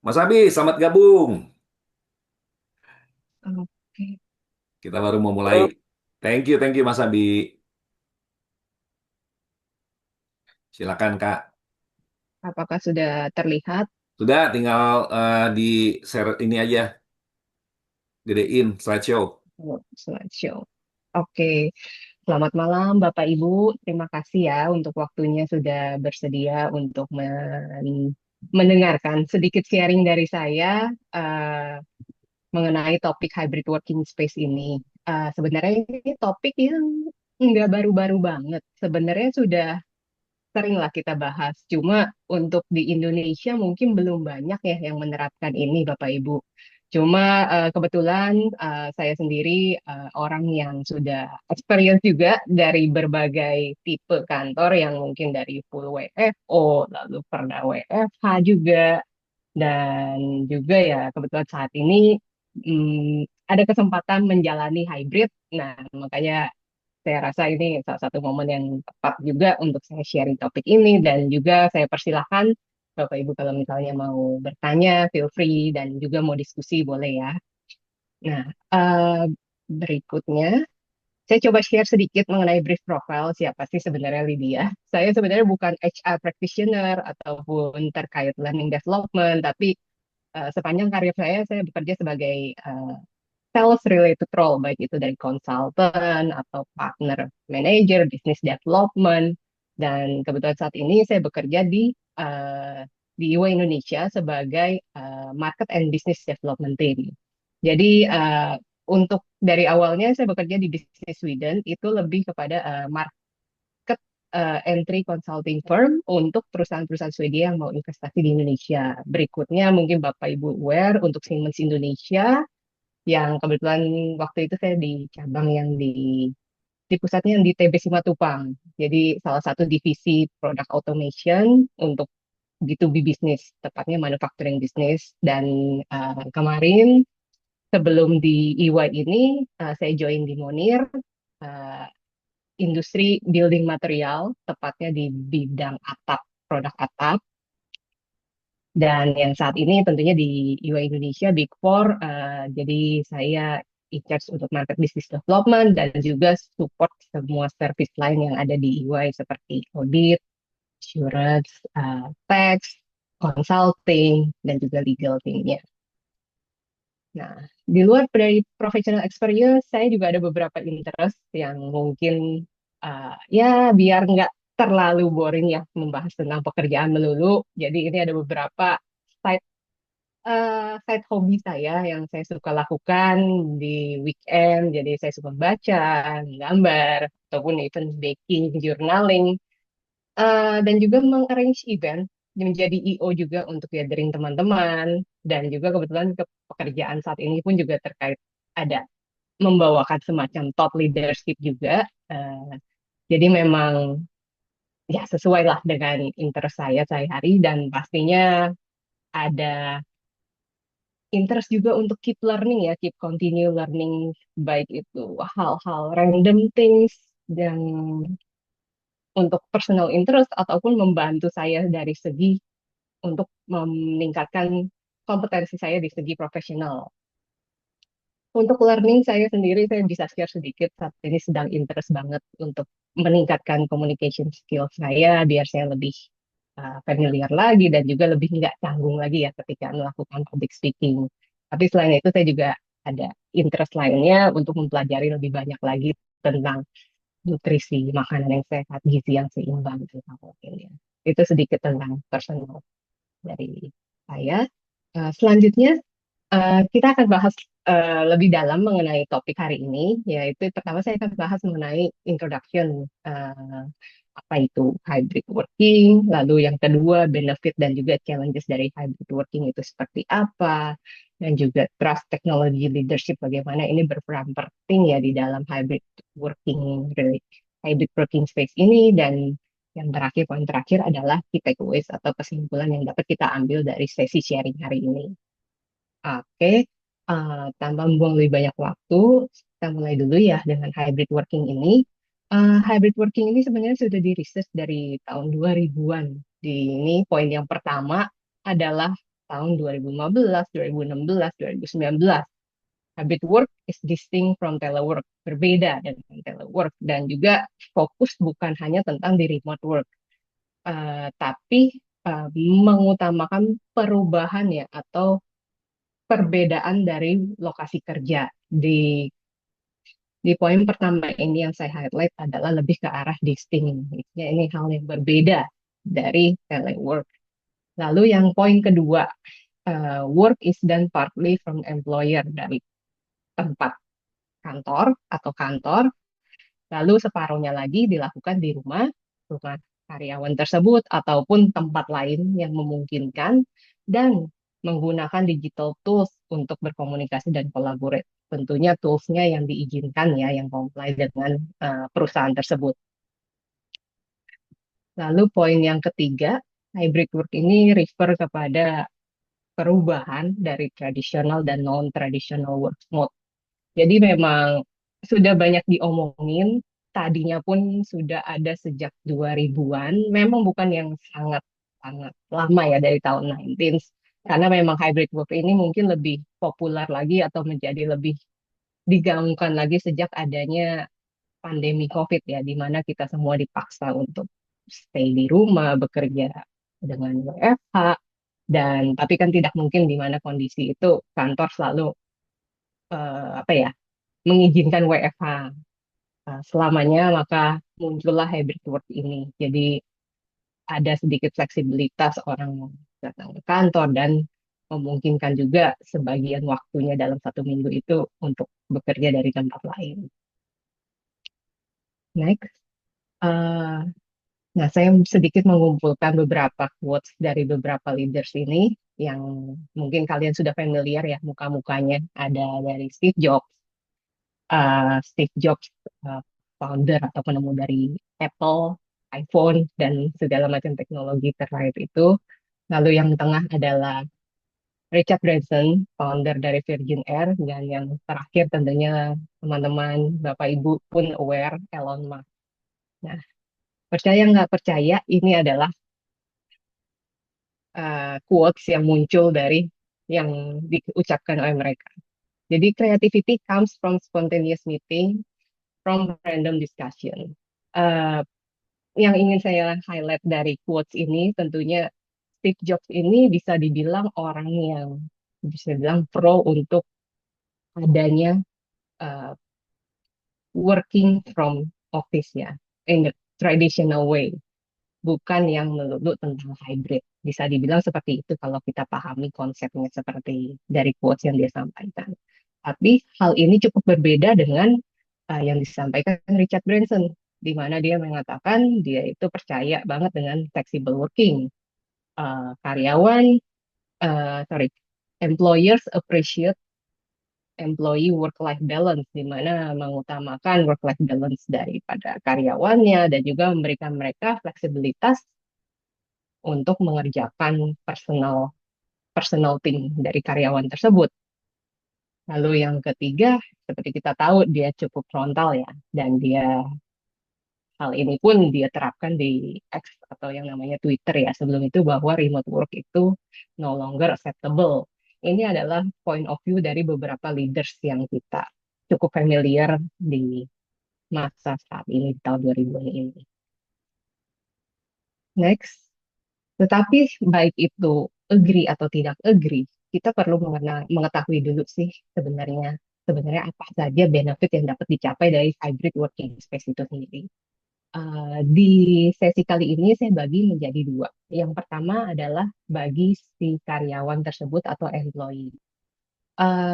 Mas Abi, selamat gabung. Oke. Kita baru mau mulai. Halo, Thank you Mas Abi. Silakan Kak. apakah sudah terlihat? Sudah, tinggal di share ini aja, gedein slideshow. Oh, slideshow. Oke, selamat malam Bapak Ibu. Terima kasih ya untuk waktunya sudah bersedia untuk mendengarkan sedikit sharing dari saya mengenai topik hybrid working space ini. Sebenarnya ini topik yang nggak baru-baru banget. Sebenarnya sudah sering lah kita bahas. Cuma untuk di Indonesia mungkin belum banyak ya yang menerapkan ini, Bapak Ibu. Cuma kebetulan saya sendiri orang yang sudah experience juga dari berbagai tipe kantor yang mungkin dari full WFO, lalu pernah WFH juga, dan juga ya kebetulan saat ini ada kesempatan menjalani hybrid. Nah, makanya saya rasa ini salah satu momen yang tepat juga untuk saya sharing topik ini dan juga saya persilahkan Bapak Ibu kalau misalnya mau bertanya, feel free dan juga mau diskusi boleh ya. Nah, berikutnya saya coba share sedikit mengenai brief profile siapa sih sebenarnya Lydia. Saya sebenarnya bukan HR practitioner ataupun terkait learning development, tapi sepanjang karir saya bekerja sebagai sales related role, baik itu dari consultant atau partner manager, business development, dan kebetulan saat ini saya bekerja di UI Indonesia sebagai market and business development team. Jadi untuk dari awalnya saya bekerja di Business Sweden itu lebih kepada market entry consulting firm untuk perusahaan-perusahaan Swedia yang mau investasi di Indonesia. Berikutnya mungkin Bapak Ibu aware untuk Siemens Indonesia yang kebetulan waktu itu saya di cabang yang di pusatnya yang di TB Simatupang. Jadi salah satu divisi product automation untuk B2B bisnis, tepatnya manufacturing bisnis. Dan kemarin sebelum di EY ini saya join di Monir, uh, industri building material, tepatnya di bidang atap, produk atap. Dan yang saat ini tentunya di UI Indonesia Big Four, jadi saya in charge untuk market business development dan juga support semua service lain yang ada di EY seperti audit, assurance, tax, consulting, dan juga legal teamnya. Nah, di luar dari professional experience, saya juga ada beberapa interest yang mungkin ya biar nggak terlalu boring ya membahas tentang pekerjaan melulu. Jadi ini ada beberapa side side hobi saya yang saya suka lakukan di weekend. Jadi saya suka baca, gambar, ataupun even baking, journaling, dan juga mengarrange event, menjadi EO juga untuk gathering teman-teman. Dan juga kebetulan pekerjaan saat ini pun juga terkait ada membawakan semacam thought leadership juga. Jadi memang ya sesuai lah dengan interest saya sehari-hari dan pastinya ada interest juga untuk keep learning ya, keep continue learning, baik itu hal-hal random things yang untuk personal interest ataupun membantu saya dari segi untuk meningkatkan kompetensi saya di segi profesional. Untuk learning saya sendiri, saya bisa share sedikit saat ini sedang interest banget untuk meningkatkan communication skill saya biar saya lebih familiar lagi dan juga lebih nggak canggung lagi ya ketika melakukan public speaking. Tapi selain itu saya juga ada interest lainnya untuk mempelajari lebih banyak lagi tentang nutrisi, makanan yang sehat, gizi yang seimbang tentang mungkin ya. Itu sedikit tentang personal dari saya. Selanjutnya kita akan bahas lebih dalam mengenai topik hari ini, yaitu pertama saya akan bahas mengenai introduction, apa itu hybrid working, lalu yang kedua benefit dan juga challenges dari hybrid working itu seperti apa, dan juga trust technology leadership bagaimana ini berperan penting ya di dalam hybrid working space ini, dan yang terakhir, poin terakhir adalah key takeaways atau kesimpulan yang dapat kita ambil dari sesi sharing hari ini. Oke, tanpa membuang lebih banyak waktu, kita mulai dulu ya dengan hybrid working ini. Hybrid working ini sebenarnya sudah di-research dari tahun 2000-an. Di ini poin yang pertama adalah tahun 2015, 2016, 2019. Hybrid work is distinct from telework, berbeda dengan telework dan juga fokus bukan hanya tentang di remote work, tapi mengutamakan perubahan ya atau perbedaan dari lokasi kerja. Di poin pertama ini yang saya highlight adalah lebih ke arah distinct. Ya, ini hal yang berbeda dari telework. Lalu yang poin kedua, work is done partly from employer dari tempat kantor atau kantor, lalu separuhnya lagi dilakukan di rumah, rumah karyawan tersebut ataupun tempat lain yang memungkinkan dan menggunakan digital tools untuk berkomunikasi dan collaborate. Tentunya toolsnya yang diizinkan ya, yang comply dengan perusahaan tersebut. Lalu poin yang ketiga, hybrid work ini refer kepada perubahan dari tradisional dan non-traditional work mode. Jadi memang sudah banyak diomongin, tadinya pun sudah ada sejak 2000-an, memang bukan yang sangat sangat lama ya dari tahun 19, karena memang hybrid work ini mungkin lebih populer lagi atau menjadi lebih digaungkan lagi sejak adanya pandemi COVID ya, di mana kita semua dipaksa untuk stay di rumah, bekerja dengan WFH, dan tapi kan tidak mungkin di mana kondisi itu kantor selalu apa ya mengizinkan WFH selamanya, maka muncullah hybrid work ini. Jadi ada sedikit fleksibilitas orang datang ke kantor dan memungkinkan juga sebagian waktunya dalam satu minggu itu untuk bekerja dari tempat lain. Next. Uh, nah, saya sedikit mengumpulkan beberapa quotes dari beberapa leaders ini yang mungkin kalian sudah familiar ya muka-mukanya. Ada dari Steve Jobs, uh, founder atau penemu dari Apple, iPhone, dan segala macam teknologi terkait itu. Lalu yang tengah adalah Richard Branson, founder dari Virgin Air, dan yang terakhir tentunya teman-teman, Bapak Ibu pun aware, Elon Musk. Nah, percaya nggak percaya, ini adalah quotes yang muncul dari yang diucapkan oleh mereka. Jadi, creativity comes from spontaneous meeting, from random discussion. Uh, yang ingin saya highlight dari quotes ini tentunya Steve Jobs ini bisa dibilang orang yang bisa dibilang pro untuk adanya uh, working from office ya in the traditional way, bukan yang melulu tentang hybrid. Bisa dibilang seperti itu kalau kita pahami konsepnya seperti dari quotes yang dia sampaikan. Tapi hal ini cukup berbeda dengan yang disampaikan Richard Branson, di mana dia mengatakan dia itu percaya banget dengan flexible working. Karyawan, sorry, employers appreciate employee work-life balance, di mana mengutamakan work-life balance daripada karyawannya dan juga memberikan mereka fleksibilitas untuk mengerjakan personal personal thing dari karyawan tersebut. Lalu yang ketiga, seperti kita tahu dia cukup frontal ya, dan hal ini pun dia terapkan di X atau yang namanya Twitter ya sebelum itu bahwa remote work itu no longer acceptable. Ini adalah point of view dari beberapa leaders yang kita cukup familiar di masa saat ini di tahun 2000 ini. Next, tetapi baik itu agree atau tidak agree, kita perlu mengetahui dulu sih sebenarnya sebenarnya apa saja benefit yang dapat dicapai dari hybrid working space itu sendiri. Di sesi kali ini saya bagi menjadi dua. Yang pertama adalah bagi si karyawan tersebut atau employee.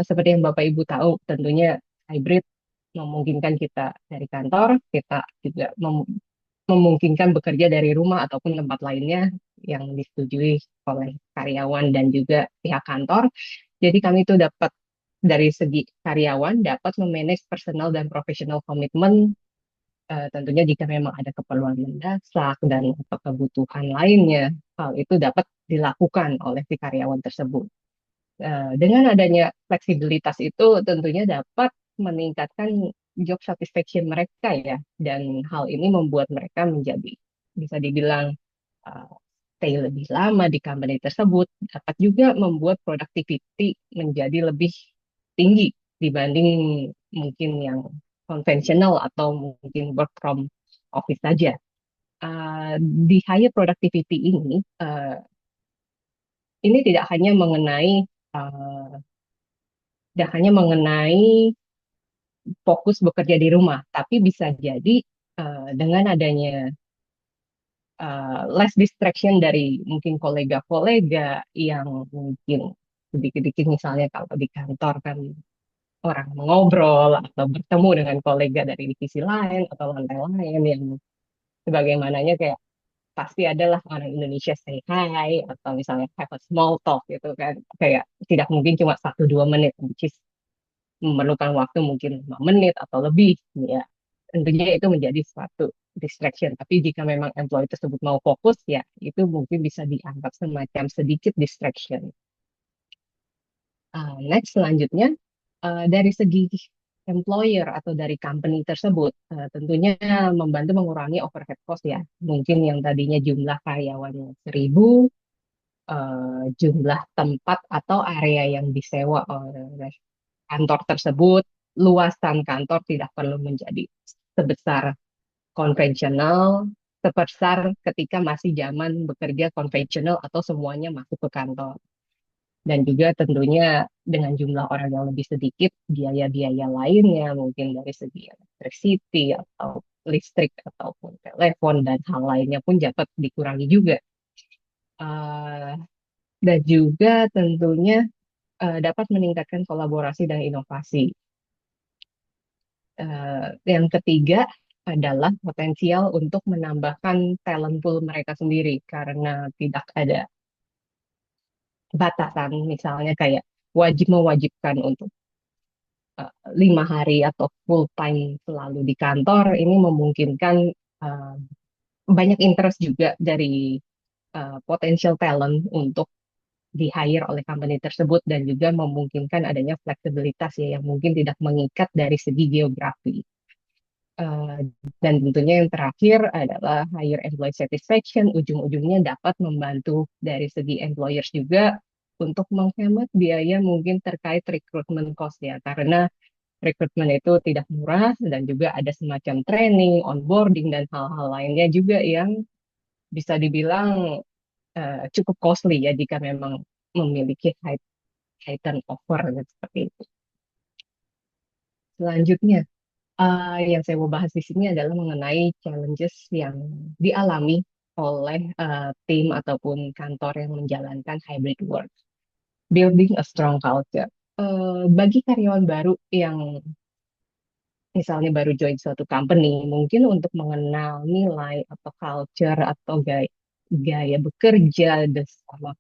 Seperti yang Bapak Ibu tahu, tentunya hybrid memungkinkan kita dari kantor, kita juga memungkinkan bekerja dari rumah ataupun tempat lainnya yang disetujui oleh karyawan dan juga pihak kantor. Jadi kami itu dapat dari segi karyawan dapat memanage personal dan professional komitmen, tentunya jika memang ada keperluan mendesak dan atau kebutuhan lainnya, hal itu dapat dilakukan oleh si karyawan tersebut. Dengan adanya fleksibilitas itu tentunya dapat meningkatkan job satisfaction mereka ya, dan hal ini membuat mereka menjadi bisa dibilang stay lebih lama di company tersebut, dapat juga membuat productivity menjadi lebih tinggi dibanding mungkin yang konvensional atau mungkin work from office saja. Di higher productivity ini uh, tidak hanya mengenai fokus bekerja di rumah, tapi bisa jadi dengan adanya less distraction dari mungkin kolega-kolega yang mungkin sedikit-sedikit misalnya kalau di kantor kan orang mengobrol atau bertemu dengan kolega dari divisi lain atau lantai lain yang sebagaimananya kayak pasti adalah orang Indonesia say hi atau misalnya have a small talk gitu kan kayak tidak mungkin cuma 1-2 menit which is memerlukan waktu mungkin 5 menit atau lebih ya tentunya itu menjadi suatu distraction tapi jika memang employee tersebut mau fokus ya itu mungkin bisa dianggap semacam sedikit distraction. Next selanjutnya dari segi employer atau dari company tersebut tentunya membantu mengurangi overhead cost ya mungkin yang tadinya jumlah karyawannya 1.000 jumlah tempat atau area yang disewa oleh kantor tersebut, luasan kantor tidak perlu menjadi sebesar konvensional, sebesar ketika masih zaman bekerja konvensional atau semuanya masuk ke kantor. Dan juga tentunya dengan jumlah orang yang lebih sedikit, biaya-biaya lainnya mungkin dari segi electricity atau listrik ataupun telepon dan hal lainnya pun dapat dikurangi juga. Uh, dan juga tentunya dapat meningkatkan kolaborasi dan inovasi. Yang ketiga adalah potensial untuk menambahkan talent pool mereka sendiri karena tidak ada batasan, misalnya kayak mewajibkan untuk 5 hari atau full time selalu di kantor, ini memungkinkan uh, banyak interest juga dari potential talent untuk di-hire oleh company tersebut dan juga memungkinkan adanya fleksibilitas ya yang mungkin tidak mengikat dari segi geografi. Eh, dan tentunya yang terakhir adalah higher employee satisfaction, ujung-ujungnya dapat membantu dari segi employers juga untuk menghemat biaya mungkin terkait recruitment cost ya, karena rekrutmen itu tidak murah dan juga ada semacam training, onboarding, dan hal-hal lainnya juga yang bisa dibilang cukup costly ya jika memang memiliki high turnover gitu, seperti itu. Selanjutnya, yang saya mau bahas di sini adalah mengenai challenges yang dialami oleh tim ataupun kantor yang menjalankan hybrid work. Building a strong culture. Bagi karyawan baru yang misalnya baru join suatu company, mungkin untuk mengenal nilai atau culture atau gaya bekerja bersama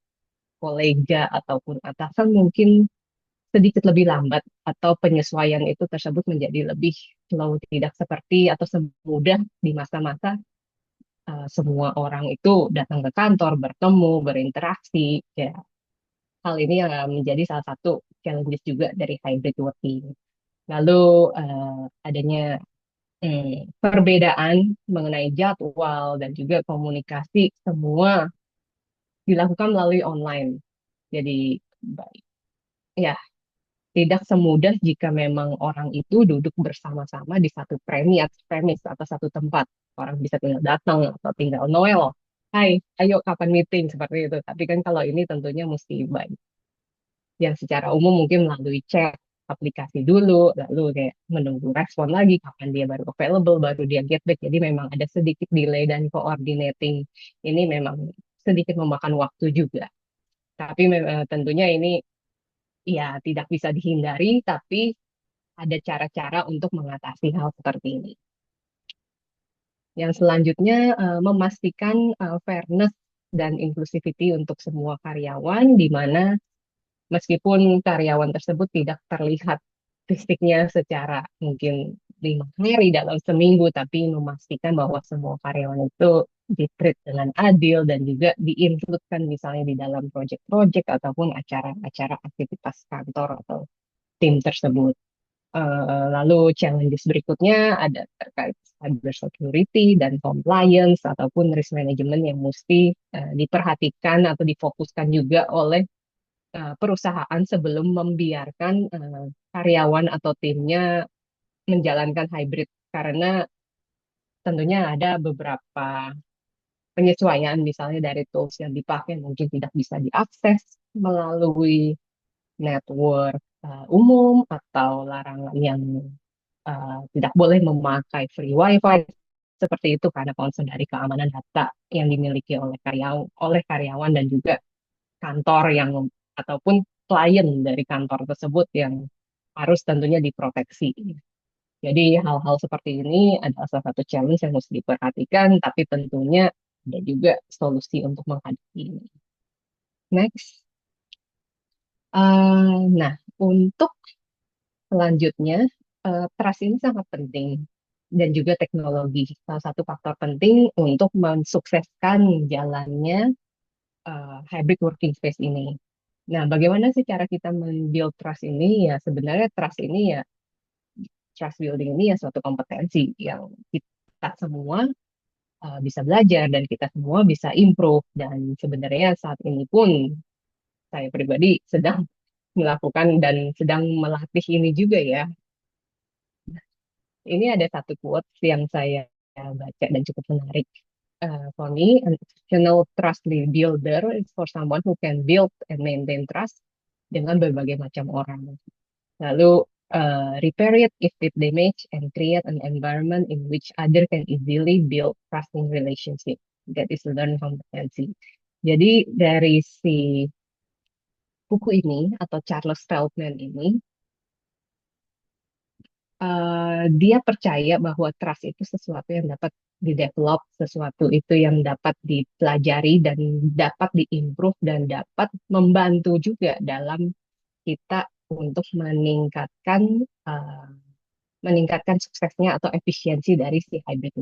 kolega ataupun atasan mungkin sedikit lebih lambat atau penyesuaian itu tersebut menjadi lebih slow, tidak seperti atau semudah di masa-masa semua orang itu datang ke kantor, bertemu, berinteraksi. Ya, hal ini yang menjadi salah satu challenges juga dari hybrid working. Lalu adanya perbedaan mengenai jadwal dan juga komunikasi semua dilakukan melalui online. Jadi ya tidak semudah jika memang orang itu duduk bersama-sama di satu premis atau satu tempat. Orang bisa tinggal datang atau tinggal Noel. Hai, ayo kapan meeting seperti itu. Tapi kan kalau ini tentunya mesti baik. Yang secara umum mungkin melalui chat, aplikasi dulu, lalu kayak menunggu respon lagi kapan dia baru available, baru dia get back. Jadi memang ada sedikit delay dan coordinating ini memang sedikit memakan waktu juga. Tapi tentunya ini ya tidak bisa dihindari, tapi ada cara-cara untuk mengatasi hal seperti ini. Yang selanjutnya memastikan fairness dan inclusivity untuk semua karyawan, di mana meskipun karyawan tersebut tidak terlihat fisiknya secara mungkin 5 hari dalam seminggu, tapi memastikan bahwa semua karyawan itu di-treat dengan adil dan juga diinkludkan misalnya di dalam proyek-proyek ataupun acara-acara aktivitas kantor atau tim tersebut. Lalu challenges berikutnya ada terkait cyber security dan compliance ataupun risk management yang mesti diperhatikan atau difokuskan juga oleh perusahaan sebelum membiarkan karyawan atau timnya menjalankan hybrid karena tentunya ada beberapa penyesuaian misalnya dari tools yang dipakai mungkin tidak bisa diakses melalui network umum atau larangan yang tidak boleh memakai free wifi seperti itu karena concern dari keamanan data yang dimiliki oleh karyawan dan juga kantor yang ataupun klien dari kantor tersebut yang harus tentunya diproteksi. Jadi hal-hal seperti ini adalah salah satu challenge yang harus diperhatikan, tapi tentunya ada juga solusi untuk menghadapi ini. Next. Nah, untuk selanjutnya, trust ini sangat penting dan juga teknologi. Salah satu faktor penting untuk mensukseskan jalannya hybrid working space ini. Nah, bagaimana sih cara kita men-build trust ini? Ya, sebenarnya trust building ini ya suatu kompetensi yang kita semua bisa belajar dan kita semua bisa improve. Dan sebenarnya saat ini pun saya pribadi sedang melakukan dan sedang melatih ini juga ya. Ini ada satu quotes yang saya baca dan cukup menarik. For me, an exceptional trust builder is for someone who can build and maintain trust dengan berbagai macam orang. Lalu repair it if it damage and create an environment in which other can easily build trusting relationship. That is learn competency. Jadi dari si buku ini atau Charles Feldman ini, dia percaya bahwa trust itu sesuatu yang dapat didevelop, sesuatu itu yang dapat dipelajari dan dapat diimprove dan dapat membantu juga dalam kita untuk uh, meningkatkan suksesnya atau efisiensi dari si hybrid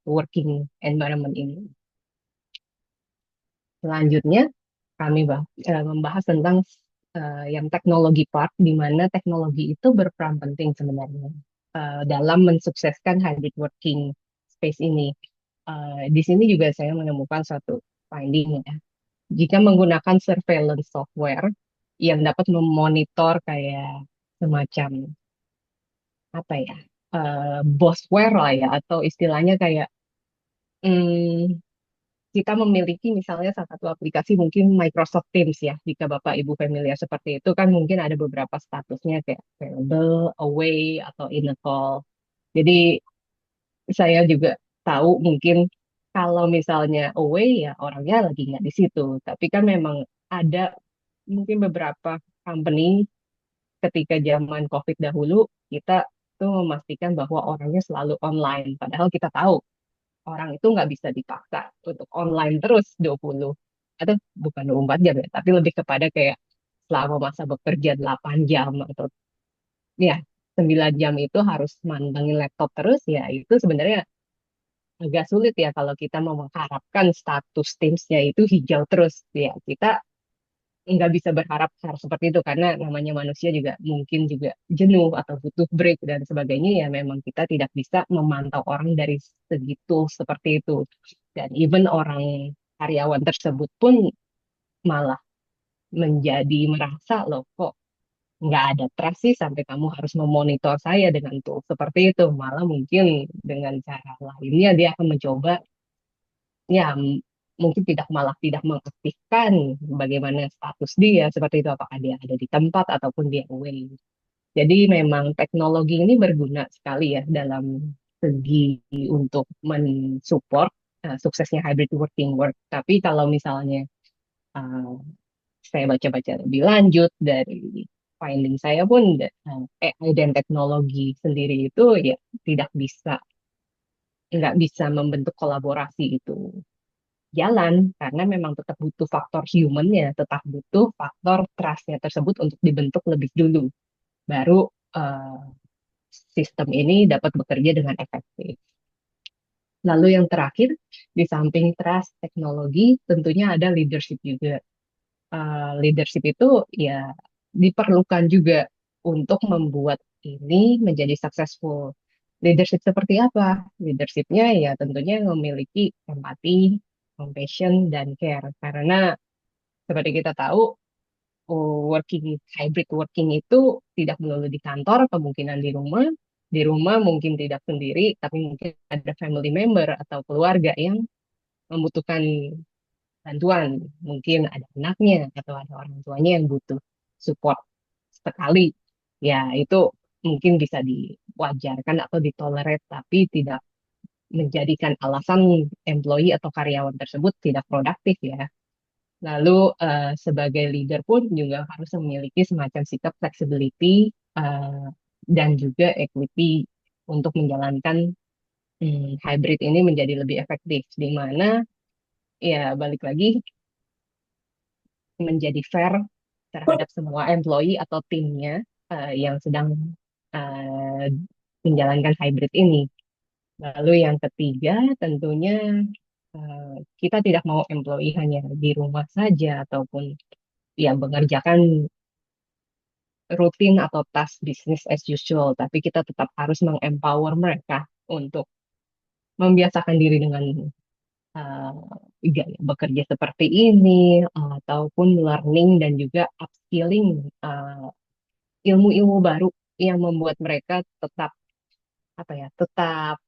working environment ini. Selanjutnya kami membahas tentang yang teknologi part, di mana teknologi itu berperan penting sebenarnya dalam mensukseskan hybrid working space ini. Di sini juga saya menemukan satu finding ya. Jika menggunakan surveillance software yang dapat memonitor kayak semacam apa ya, bossware lah ya, atau istilahnya kayak hmm, kita memiliki misalnya salah satu aplikasi mungkin Microsoft Teams ya, jika Bapak Ibu familiar seperti itu kan mungkin ada beberapa statusnya kayak available, away, atau in a call. Jadi saya juga tahu mungkin kalau misalnya away ya orangnya lagi nggak di situ. Tapi kan memang ada mungkin beberapa company ketika zaman COVID dahulu kita tuh memastikan bahwa orangnya selalu online. Padahal kita tahu orang itu nggak bisa dipaksa untuk online terus 20 atau bukan 24 jam ya, tapi lebih kepada kayak selama masa bekerja 8 jam atau ya 9 jam itu harus mantengin laptop terus ya itu sebenarnya agak sulit ya kalau kita mau mengharapkan status Teams-nya itu hijau terus ya kita nggak bisa berharap harus seperti itu karena namanya manusia juga mungkin juga jenuh atau butuh break dan sebagainya ya memang kita tidak bisa memantau orang dari segitu seperti itu dan even orang karyawan tersebut pun malah menjadi merasa loh kok nggak ada trust sih sampai kamu harus memonitor saya dengan tool seperti itu malah mungkin dengan cara lainnya dia akan mencoba ya mungkin tidak mengaktifkan bagaimana status dia seperti itu apakah dia ada di tempat ataupun dia away. Jadi memang teknologi ini berguna sekali ya dalam segi untuk mensupport suksesnya hybrid working work. Tapi kalau misalnya uh, saya baca-baca lebih lanjut dari finding saya pun AI dan teknologi sendiri itu ya tidak bisa nggak bisa membentuk kolaborasi itu jalan karena memang tetap butuh faktor human-nya, tetap butuh faktor trust-nya tersebut untuk dibentuk lebih dulu. Baru eh, sistem ini dapat bekerja dengan efektif. Lalu yang terakhir, di samping trust teknologi, tentunya ada leadership juga. Leadership itu ya diperlukan juga untuk membuat ini menjadi successful. Leadership seperti apa? Leadershipnya ya tentunya memiliki empati, compassion, dan care. Karena seperti kita tahu, hybrid working itu tidak melulu di kantor, kemungkinan di rumah. Di rumah mungkin tidak sendiri, tapi mungkin ada family member atau keluarga yang membutuhkan bantuan. Mungkin ada anaknya atau ada orang tuanya yang butuh support sekali. Ya, itu mungkin bisa diwajarkan atau ditolerate, tapi tidak menjadikan alasan employee atau karyawan tersebut tidak produktif ya. Lalu sebagai leader pun juga harus memiliki semacam sikap flexibility dan juga equity untuk menjalankan hybrid ini menjadi lebih efektif. Di mana ya balik lagi menjadi fair terhadap semua employee atau timnya yang sedang eh, menjalankan hybrid ini. Lalu yang ketiga tentunya kita tidak mau employee hanya di rumah saja ataupun yang mengerjakan rutin atau task business as usual, tapi kita tetap harus mengempower mereka untuk membiasakan diri dengan uh, bekerja seperti ini, ataupun learning dan juga upskilling ilmu-ilmu baru yang membuat mereka tetap apa ya, tetap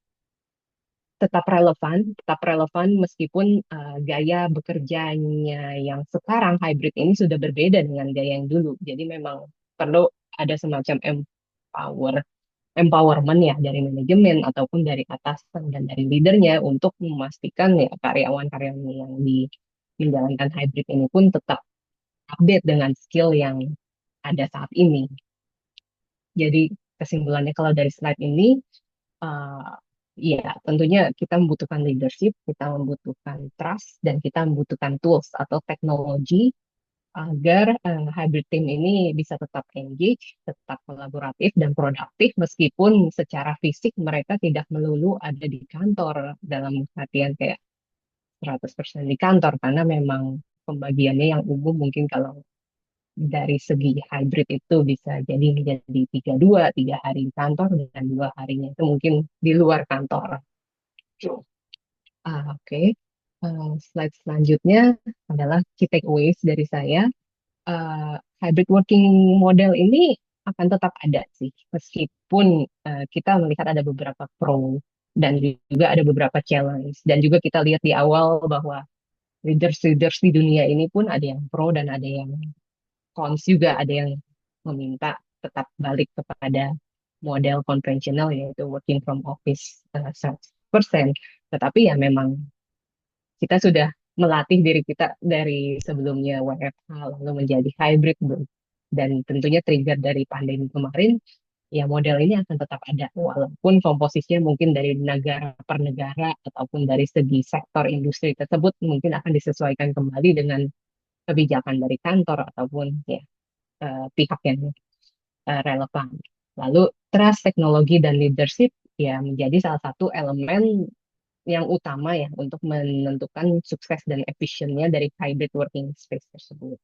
relevan meskipun gaya bekerjanya yang sekarang hybrid ini sudah berbeda dengan gaya yang dulu. Jadi memang perlu ada semacam empowerment ya dari manajemen ataupun dari atasan dan dari leadernya untuk memastikan ya karyawan-karyawan yang menjalankan hybrid ini pun tetap update dengan skill yang ada saat ini. Jadi kesimpulannya kalau dari slide ini, uh, ya tentunya kita membutuhkan leadership, kita membutuhkan trust, dan kita membutuhkan tools atau teknologi agar hybrid team ini bisa tetap engage, tetap kolaboratif dan produktif meskipun secara fisik mereka tidak melulu ada di kantor dalam artian kayak 100% di kantor karena memang pembagiannya yang umum mungkin kalau dari segi hybrid itu bisa jadi menjadi 3 hari di kantor dan 2 harinya itu mungkin di luar kantor. Oke. Slide selanjutnya adalah key takeaways dari saya. Hybrid working model ini akan tetap ada sih, meskipun kita melihat ada beberapa pro dan juga ada beberapa challenge. Dan juga kita lihat di awal bahwa leaders-leaders di dunia ini pun ada yang pro dan ada yang cons juga, ada yang meminta tetap balik kepada model konvensional yaitu working from office 100%. Tetapi ya memang kita sudah melatih diri kita dari sebelumnya WFH lalu menjadi hybrid dan tentunya trigger dari pandemi kemarin ya model ini akan tetap ada walaupun komposisinya mungkin dari negara per negara ataupun dari segi sektor industri tersebut mungkin akan disesuaikan kembali dengan kebijakan dari kantor ataupun ya pihak yang relevan. Lalu trust teknologi dan leadership ya menjadi salah satu elemen yang utama ya untuk menentukan sukses dan efisiennya dari hybrid working space tersebut.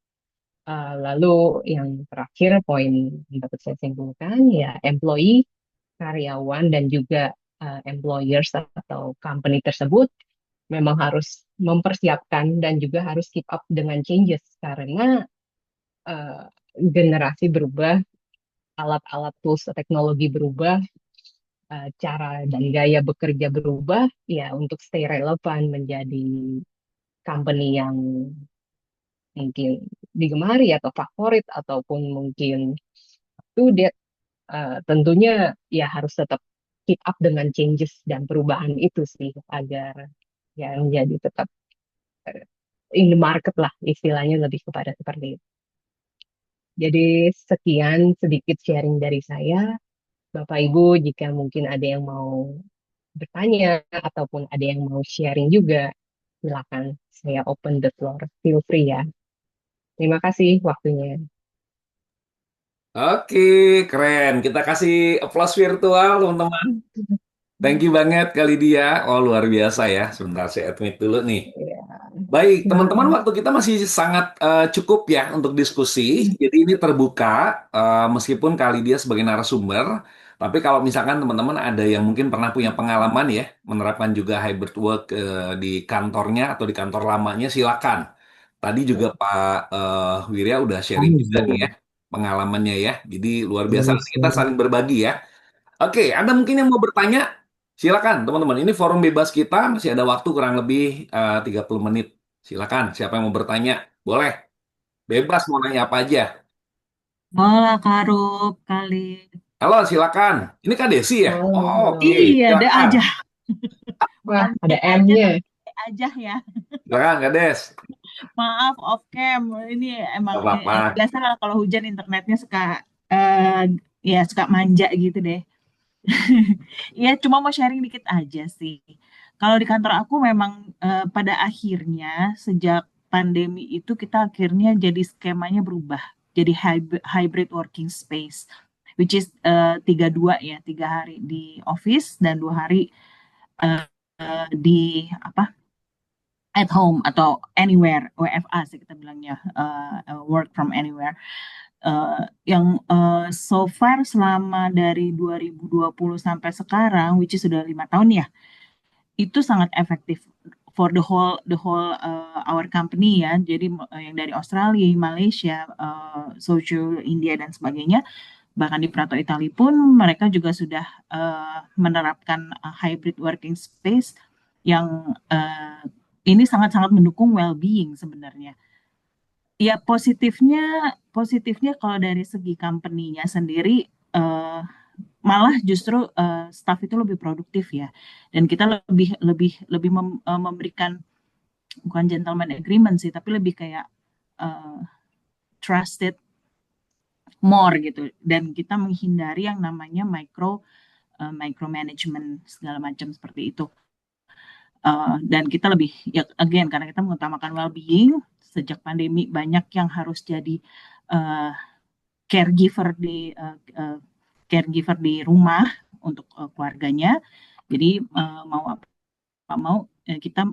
Lalu yang terakhir poin yang dapat saya simpulkan ya employee, karyawan dan juga employers atau company tersebut memang harus mempersiapkan dan juga harus keep up dengan changes karena uh, generasi berubah, alat-alat tools teknologi berubah, cara dan gaya bekerja berubah ya untuk stay relevan menjadi company yang mungkin digemari atau favorit ataupun mungkin to date tentunya ya harus tetap keep up dengan changes dan perubahan itu sih agar ya menjadi tetap uh, in the market lah istilahnya lebih kepada seperti itu. Jadi sekian sedikit sharing dari saya. Bapak Ibu jika mungkin ada yang mau bertanya ataupun ada yang mau sharing juga silakan saya open the floor. Feel free ya. Terima kasih waktunya. Oke, keren. Kita kasih applause virtual, teman-teman. Thank you banget kali dia. Oh, luar biasa ya. Sebentar saya admit dulu nih. Ya. Baik, teman-teman, Hmm. waktu kita masih sangat cukup ya untuk diskusi. Jadi ini terbuka, meskipun kali dia sebagai narasumber. Tapi kalau misalkan teman-teman ada yang mungkin pernah punya pengalaman ya, menerapkan juga hybrid work di kantornya atau di kantor lamanya, silakan. Tadi juga Pak Wirya udah sharing juga nih ya pengalamannya ya. Jadi luar biasa. Nanti kita saling berbagi ya. Oke, ada mungkin yang mau bertanya? Silakan, teman-teman. Ini forum bebas kita, masih ada waktu kurang lebih 30 menit. Silakan, siapa yang mau bertanya? Boleh, bebas mau nanya apa aja. Bola Karup kali. Halo, silakan. Ini Kak Desi ya? Halo, Oh, halo. oke, Iya, ada silakan. aja. Wah, Bukan D ada aja M-nya. tapi D aja ya. Silakan, Kak Des. Maaf off cam. Ini emang Gak apa-apa. biasa kalau hujan internetnya suka eh, ya suka manja gitu deh. Iya, cuma mau sharing dikit aja sih. Kalau di kantor aku memang pada akhirnya sejak pandemi itu kita akhirnya jadi skemanya berubah. Jadi hybrid working space, which is 3-2 ya, 3 hari di office dan 2 hari di apa at home atau anywhere, WFA sih kita bilangnya, work from anywhere. Yang so far selama dari 2020 sampai sekarang, which is sudah 5 tahun ya, itu sangat efektif for the whole our company ya. Jadi yang dari Australia, Malaysia, Socio, India dan sebagainya, bahkan di Prato Italia pun mereka juga sudah menerapkan hybrid working space yang ini sangat-sangat mendukung well-being sebenarnya. Ya positifnya positifnya kalau dari segi company-nya sendiri eh, malah justru staff itu lebih produktif ya, dan kita lebih lebih lebih memberikan bukan gentleman agreement sih, tapi lebih kayak eh, trusted more gitu, dan kita menghindari yang namanya micromanagement segala macam seperti itu. Dan kita lebih ya again karena kita mengutamakan well-being. Sejak pandemi banyak yang harus jadi uh, caregiver di rumah untuk keluarganya. Jadi mau apa mau kita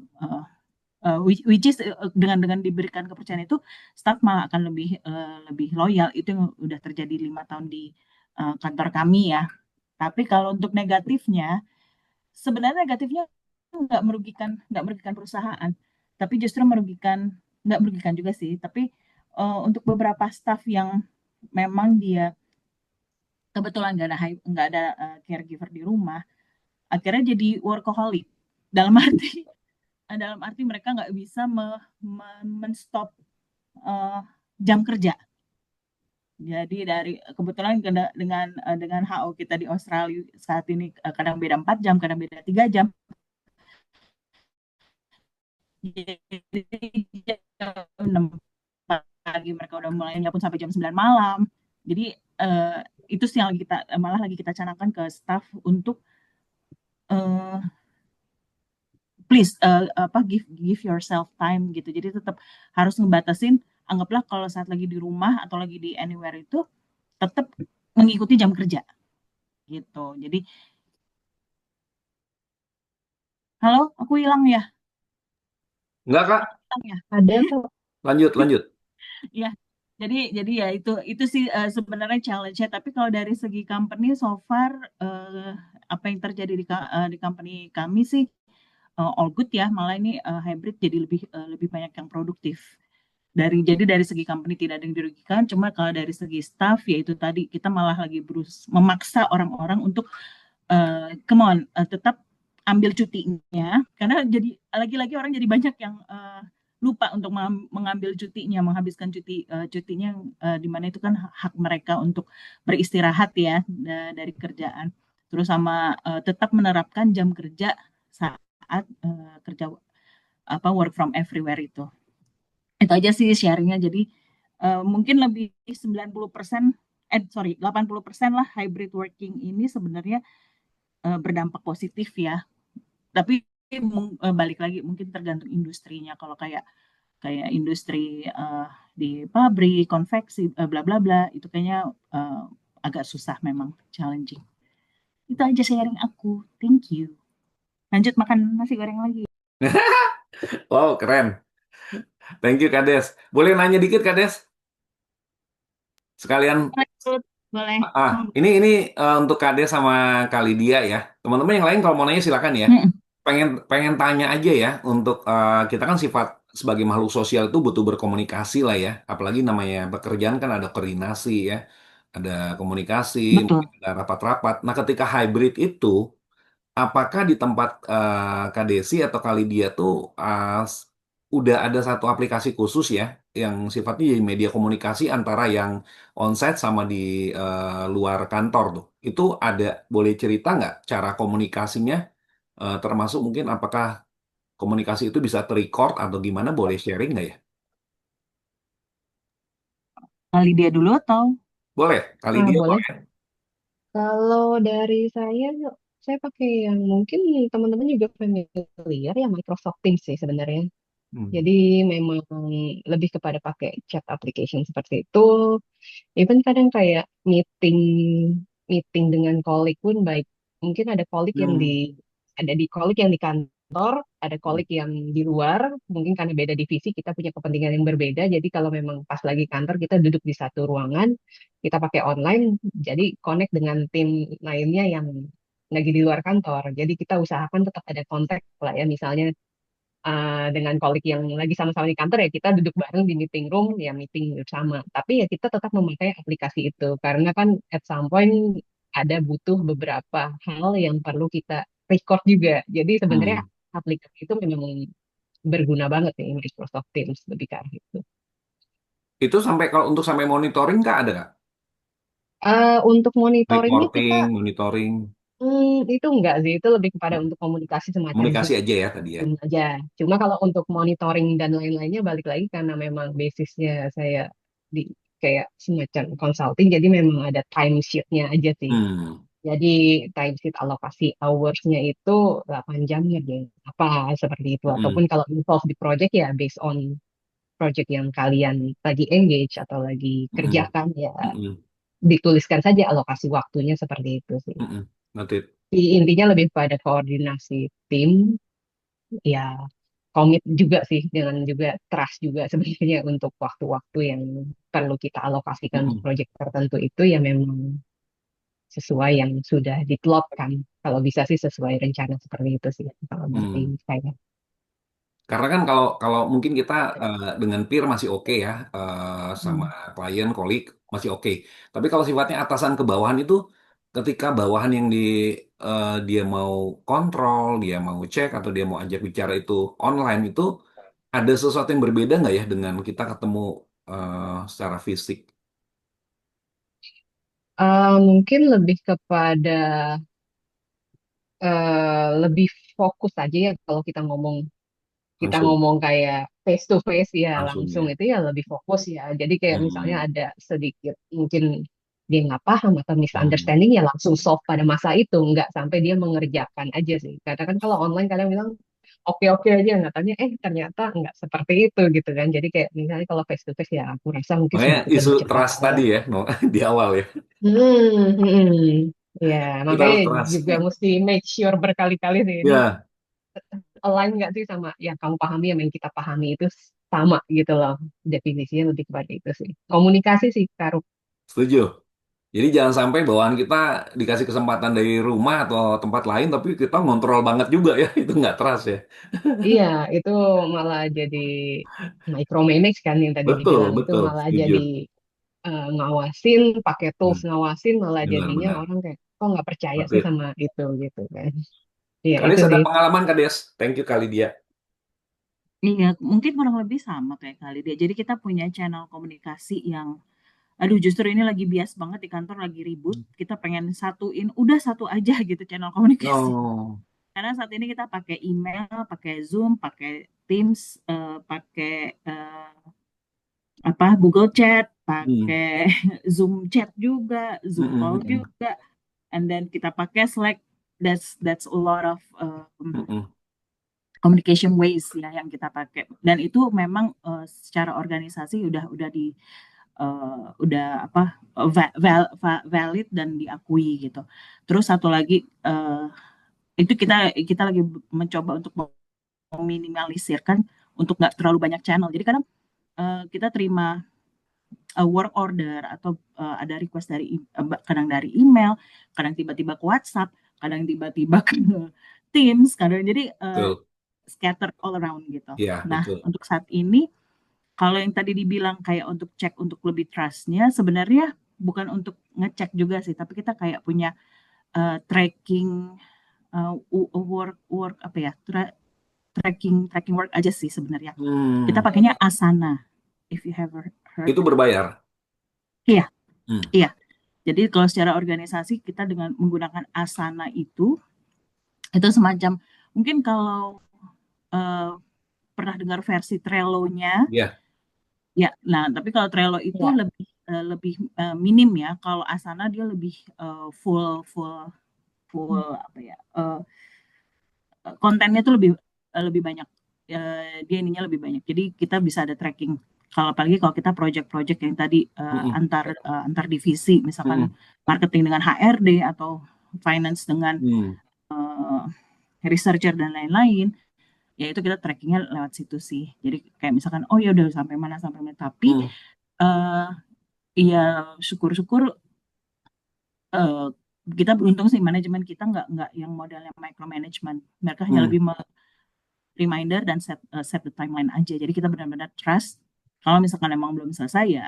which is dengan diberikan kepercayaan itu, staff malah akan lebih loyal. Itu yang udah terjadi 5 tahun di kantor kami ya. Tapi kalau untuk negatifnya, sebenarnya negatifnya nggak merugikan perusahaan, tapi justru nggak merugikan juga sih. Tapi untuk beberapa staff yang memang dia kebetulan nggak ada caregiver di rumah, akhirnya jadi workaholic. Dalam arti dalam arti mereka nggak bisa menstop uh, jam kerja. Jadi dari kebetulan dengan HO kita di Australia saat ini kadang beda 4 jam, kadang beda 3 jam. Jadi jam 6 pagi mereka udah mulai nyapu sampai jam 9 malam. Jadi uh, itu sih yang malah lagi kita canangkan ke staff untuk uh, please give yourself time gitu. Jadi tetap harus ngebatasin, anggaplah kalau saat lagi di rumah atau lagi di anywhere itu tetap mengikuti jam kerja gitu. Jadi halo, aku hilang ya. Enggak, Kak? Hilang ya. Ada kok. Lanjut, lanjut. Ya. Jadi ya itu sih sebenarnya challenge-nya. Tapi kalau dari segi company so far apa yang terjadi di company kami sih all good ya. Malah ini hybrid jadi lebih banyak yang produktif. Jadi dari segi company tidak ada yang dirugikan, cuma kalau dari segi staff yaitu tadi kita malah lagi memaksa orang-orang untuk come on, tetap ambil cutinya, karena jadi lagi-lagi orang jadi banyak yang lupa untuk mengambil cutinya, menghabiskan cutinya, di mana itu kan hak mereka untuk beristirahat ya dari kerjaan. Terus sama tetap menerapkan jam kerja saat kerja work from everywhere itu. Itu aja sih sharingnya. Jadi mungkin lebih 90%, sorry 80% lah hybrid working ini sebenarnya berdampak positif ya. Tapi balik lagi mungkin tergantung industrinya. Kalau kayak kayak industri di pabrik, konveksi, bla bla bla, itu kayaknya agak susah memang, challenging. Itu aja sharing aku. Thank you. Lanjut makan nasi goreng lagi. Wow, keren. Thank you, Kades. Boleh nanya dikit, Kades? Sekalian. Lanjut, boleh. Ini untuk Kades sama Kak Lydia ya. Teman-teman yang lain kalau mau nanya silakan ya. Mm-mm. Pengen pengen tanya aja ya untuk kita kan sifat sebagai makhluk sosial itu butuh berkomunikasi lah ya. Apalagi namanya pekerjaan kan ada koordinasi ya, ada komunikasi, mungkin Betul. ada rapat-rapat. Nah, ketika hybrid itu, apakah di tempat Kak Desi atau Kak Lydia tuh udah ada satu aplikasi khusus ya yang sifatnya jadi media komunikasi antara yang onsite sama di luar kantor tuh. Itu ada, boleh cerita nggak cara komunikasinya? Termasuk mungkin apakah komunikasi itu bisa terrecord atau gimana? Boleh sharing nggak ya? Kali dia dulu atau? Boleh, Kak Lydia Boleh. boleh. Kalau dari saya pakai yang mungkin teman-teman juga familiar ya Microsoft Teams sih sebenarnya. Hmm. Jadi memang lebih kepada pakai chat application seperti itu. Even kadang kayak meeting meeting dengan kolik pun baik. Mungkin Hmm. ada di kolik yang di kantor, ada kolik yang di luar. Mungkin karena beda divisi kita punya kepentingan yang berbeda. Jadi kalau memang pas lagi kantor kita duduk di satu ruangan, kita pakai online. Jadi connect dengan tim lainnya yang lagi di luar kantor. Jadi kita usahakan tetap ada kontak lah ya. Misalnya dengan kolik yang lagi sama-sama di kantor ya kita duduk bareng di meeting room ya meeting bersama. Tapi ya kita tetap memakai aplikasi itu karena kan at some point ada butuh beberapa hal yang perlu kita record juga. Jadi sebenarnya Hmm. aplikasi itu memang berguna banget ya Microsoft Teams lebih ke arah itu. Itu sampai kalau untuk sampai monitoring nggak ada nggak? Untuk monitoringnya kita Reporting, monitoring, itu enggak sih itu lebih kepada untuk komunikasi semacam komunikasi aja ya tadi ya. aja. Cuma kalau untuk monitoring dan lain-lainnya balik lagi karena memang basisnya saya di kayak semacam consulting, jadi memang ada timesheet-nya aja sih. Hmm. Jadi timesheet alokasi hours-nya itu 8 jam ngerjain apa seperti itu. Hmm. Ataupun kalau involve di project ya based on project yang kalian lagi engage atau lagi Hmm. kerjakan ya Hmm. dituliskan saja alokasi waktunya seperti itu sih. Hmm. Noted. Intinya lebih pada koordinasi tim ya komit juga sih dengan juga trust juga sebenarnya untuk waktu-waktu yang perlu kita alokasikan untuk Hmm. proyek tertentu itu ya memang sesuai yang sudah diplotkan. Kalau bisa sih sesuai rencana seperti itu sih kalau dari Hmm. saya. Karena kan kalau kalau mungkin kita dengan peer masih oke ya, sama Hmm. klien, kolik masih oke. Tapi kalau sifatnya atasan ke bawahan itu, ketika bawahan yang dia mau kontrol, dia mau cek atau dia mau ajak bicara itu online itu ada sesuatu yang berbeda nggak ya dengan kita ketemu secara fisik? Mungkin lebih kepada lebih fokus aja ya kalau kita Langsung, ngomong kayak face to face ya langsung langsung ya. itu ya lebih fokus ya. Jadi kayak misalnya Hmm. ada sedikit mungkin dia nggak paham atau Hmm. misunderstanding ya langsung solve pada masa itu nggak sampai dia mengerjakan aja sih. Karena kan kalau online kadang bilang oke-oke aja nggak tanya ternyata nggak seperti itu gitu kan. Jadi kayak misalnya kalau face to face ya aku rasa mungkin Makanya sedikit isu lebih cepat trust ya. tadi ya, no, di awal ya. Ya Kita makanya harus trust. juga mesti make sure berkali-kali sih ini Ya. align nggak sih sama yang kamu pahami sama yang kita pahami itu sama gitu loh definisinya lebih kepada itu sih komunikasi sih Karuk. Setuju. Jadi jangan sampai bawaan kita dikasih kesempatan dari rumah atau tempat lain, tapi kita ngontrol banget juga ya. Itu nggak trust ya. Iya itu malah jadi micromanage kan yang tadi Betul, dibilang itu betul. malah Setuju. jadi ngawasin pakai tools Hmm, ngawasin malah jadinya benar-benar. orang kayak kok nggak percaya sih Oke. sama itu gitu kan. Iya itu Kades ada sih. pengalaman, Kades. Thank you kali dia. Iya, mungkin kurang lebih sama kayak kali dia. Jadi kita punya channel komunikasi yang, aduh justru ini lagi bias banget di kantor lagi ribut. Kita pengen satuin, udah satu aja gitu channel komunikasi. No. Karena saat ini kita pakai email, pakai Zoom, pakai Teams, pakai apa Google Chat, Hmm. pakai Zoom Chat juga, Hmm, Zoom hmm, Call hmm, juga, and then kita pakai Slack. That's a lot of hmm, hmm, communication ways ya yang kita pakai. Dan itu memang secara organisasi udah di udah apa valid dan diakui gitu. Terus satu lagi itu kita kita lagi mencoba untuk meminimalisirkan untuk nggak terlalu banyak channel. Jadi kadang kita terima work order atau ada request kadang dari email, kadang tiba-tiba ke WhatsApp, kadang tiba-tiba ke Teams, kadang jadi Betul. scatter all around gitu. Ya, Nah, betul. untuk saat ini kalau yang tadi dibilang kayak untuk cek untuk lebih trustnya, sebenarnya bukan untuk ngecek juga sih, tapi kita kayak punya tracking work apa ya, tracking work aja sih sebenarnya. Kita Hmm, pakainya Asana, if you have heard. itu berbayar. Iya, Hmm. iya. Jadi kalau secara organisasi kita dengan menggunakan Asana itu semacam mungkin kalau eh, pernah dengar versi Trello-nya, Ya. ya. Nah, tapi kalau Trello itu Ya, lebih minim ya. Kalau Asana dia lebih full full full apa ya? Kontennya tuh lebih banyak. Dia ininya lebih banyak. Jadi kita bisa ada tracking. Kalau apalagi kalau kita project-project yang tadi Mm-mm. antar divisi, misalkan Mm-mm. marketing dengan HRD atau finance dengan Hmm. eh, researcher dan lain-lain, ya itu kita trackingnya lewat situ sih. Jadi kayak misalkan, oh ya udah sampai mana, tapi Hmm. eh ya syukur-syukur eh, kita beruntung sih manajemen kita nggak yang modelnya micromanagement. Mereka hanya Hmm. lebih reminder dan set the timeline aja. Jadi kita benar-benar trust. Kalau misalkan emang belum selesai ya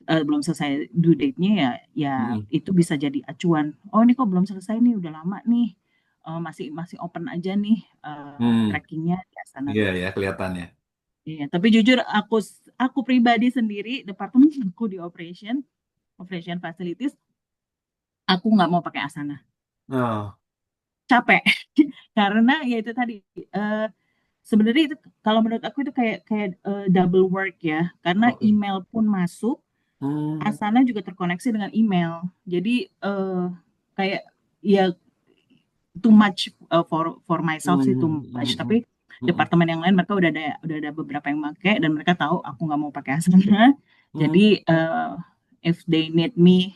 belum selesai due date-nya ya Mm-mm. itu bisa jadi acuan. Oh ini kok belum selesai nih, udah lama nih. Masih masih open aja nih Hmm. trackingnya di Asana Iya ya, gitu. kelihatannya. Iya, tapi jujur aku pribadi sendiri, departemen aku di operation facilities, aku nggak mau pakai Asana. Oh, Capek. Karena ya itu tadi eh, sebenarnya itu kalau menurut aku itu kayak kayak double work ya. Karena oke. email pun masuk, Hmm. Asana juga terkoneksi dengan email. Jadi kayak ya too much for myself sih too Hmm. much. Mm-mm. Tapi Mm-mm. departemen yang lain mereka udah ada beberapa yang pakai dan mereka tahu aku nggak mau pakai Asana. Mm. Jadi if they need me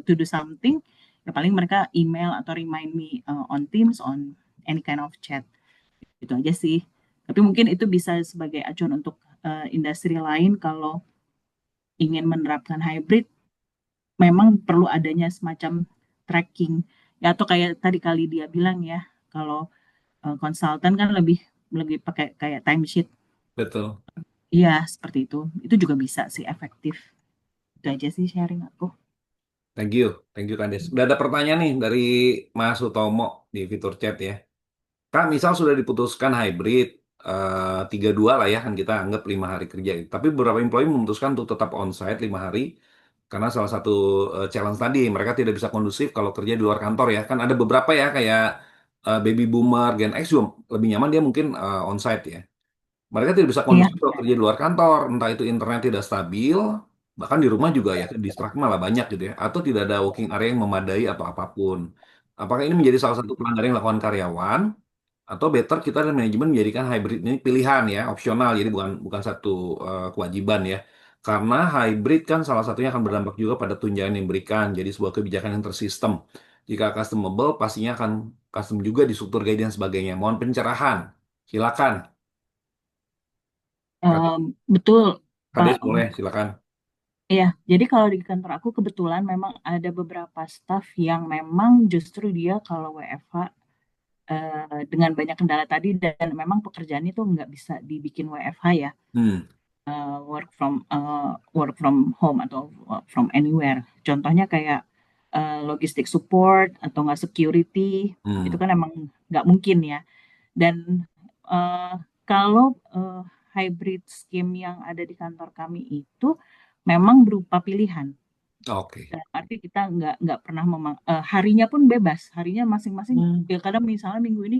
to do something, ya paling mereka email atau remind me on Teams, on any kind of chat. Itu aja sih. Tapi mungkin itu bisa sebagai acuan untuk industri lain kalau ingin menerapkan hybrid, memang perlu adanya semacam tracking. Ya atau kayak tadi kali dia bilang ya, kalau konsultan kan lebih lebih pakai kayak timesheet. Betul. Iya, seperti itu. Itu juga bisa sih efektif. Itu aja sih sharing aku. Thank you. Thank you, Kandes. Udah ada pertanyaan nih dari Mas Utomo di fitur chat ya. Kak, misal sudah diputuskan hybrid, 3-2 lah ya, kan kita anggap 5 hari kerja. Tapi beberapa employee memutuskan untuk tetap onsite 5 hari, karena salah satu challenge tadi, mereka tidak bisa kondusif kalau kerja di luar kantor ya. Kan ada beberapa ya, kayak baby boomer, Gen X juga lebih nyaman dia mungkin onsite ya. Mereka tidak bisa Iya. kondusif kalau kerja di luar kantor, entah itu internet tidak stabil, bahkan di rumah juga ya, distract malah banyak gitu ya, atau tidak ada working area yang memadai atau apapun. Apakah ini menjadi salah satu pelanggaran yang dilakukan karyawan? Atau better kita dan manajemen menjadikan hybrid ini pilihan ya, opsional, jadi bukan bukan satu kewajiban ya. Karena hybrid kan salah satunya akan berdampak juga pada tunjangan yang diberikan, jadi sebuah kebijakan yang tersistem. Jika customable, pastinya akan custom juga di struktur gaji dan sebagainya. Mohon pencerahan. Silakan. Kades, Betul, Kades Pak. boleh, silakan. Iya, jadi kalau di kantor aku kebetulan memang ada beberapa staff yang memang justru dia kalau WFH dengan banyak kendala tadi dan memang pekerjaan itu nggak bisa dibikin WFH ya, Hmm, work from home atau work from anywhere. Contohnya kayak logistik support atau nggak security, itu hmm, kan emang nggak mungkin ya. Dan eh, kalau hybrid scheme yang ada di kantor kami itu memang berupa pilihan. oke. Dalam arti kita nggak pernah harinya pun bebas, harinya masing-masing. Hmm, Ya kadang misalnya minggu ini,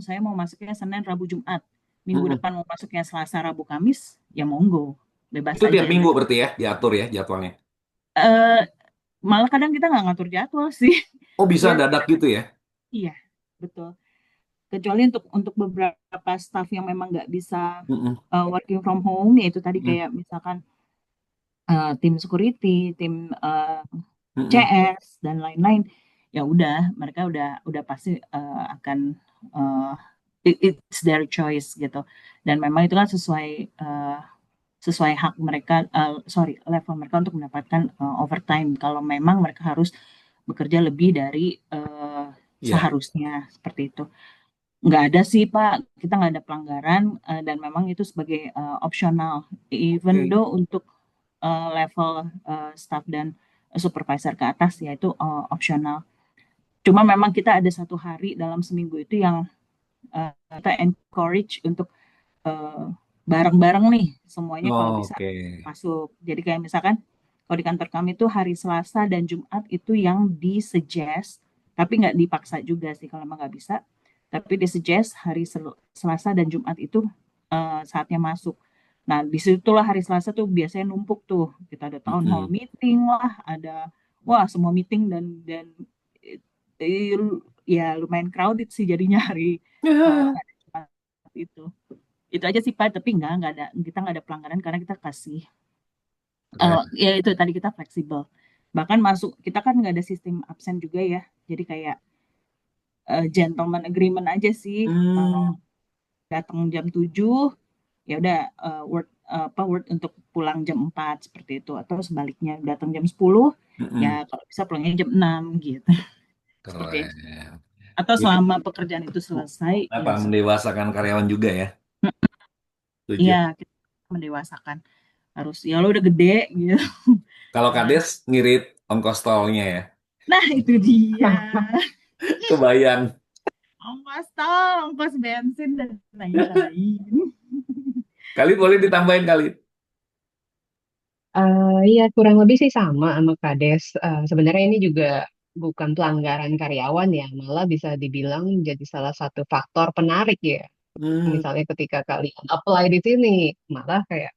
saya mau masuknya Senin, Rabu, Jumat. Minggu hmm. depan mau masuknya Selasa, Rabu, Kamis, ya monggo, bebas Itu tiap aja. minggu berarti ya, diatur ya jadwalnya. Eh, Malah kadang kita nggak ngatur jadwal sih. Oh bisa Dia, dadak gitu ya? iya, betul. Kecuali untuk beberapa staff yang memang nggak bisa Hmm, working from home, yaitu tadi hmm, kayak misalkan tim security, tim hmm, CS dan lain-lain, ya udah mereka udah pasti akan it's their choice gitu. Dan memang itu kan sesuai hak mereka, level mereka untuk mendapatkan overtime. Kalau memang mereka harus bekerja lebih dari Iya, seharusnya seperti itu. Nggak ada sih Pak, kita nggak ada pelanggaran dan memang itu sebagai opsional. Even oke. though untuk level staff dan supervisor ke atas ya itu opsional. Cuma memang kita ada satu hari dalam seminggu itu yang kita encourage untuk eh, bareng-bareng nih semuanya kalau Oh, bisa oke. masuk. Jadi kayak misalkan kalau di kantor kami itu hari Selasa dan Jumat itu yang disuggest, tapi nggak dipaksa juga sih kalau emang nggak bisa. Tapi disuggest hari Selasa dan Jumat itu saatnya masuk. Nah, disitulah hari Selasa tuh biasanya numpuk tuh. Kita ada town hall Mm-mm. meeting lah, ada wah semua meeting dan eh, ya lumayan crowded sih jadinya hari hari Jumat itu. Itu aja sih Pak, tapi nggak ada kita nggak ada pelanggaran karena kita kasih Keren. ya itu tadi kita fleksibel. Bahkan masuk kita kan nggak ada sistem absen juga ya. Jadi kayak gentleman agreement aja sih. Hmm, Datang jam 7 ya udah word untuk pulang jam 4 seperti itu atau sebaliknya datang jam 10 ya mm-mm. kalau bisa pulangnya jam 6 gitu. Seperti itu. Keren. Atau Itu selama pekerjaan itu selesai apa ya mendewasakan karyawan juga ya? iya Setuju. kita mendewasakan harus ya lo udah gede gitu. Kalau Jangan. Kades ngirit ongkos tolnya ya. Nah, itu dia. Kebayang. Ongkos tol, ongkos bensin, dan lain-lain. Kali boleh ditambahin kali. Iya, kurang lebih sih sama Kades. Sebenarnya ini juga bukan pelanggaran karyawan ya, malah bisa dibilang jadi salah satu faktor penarik ya. Hmm, Misalnya ketika kalian apply di sini, malah kayak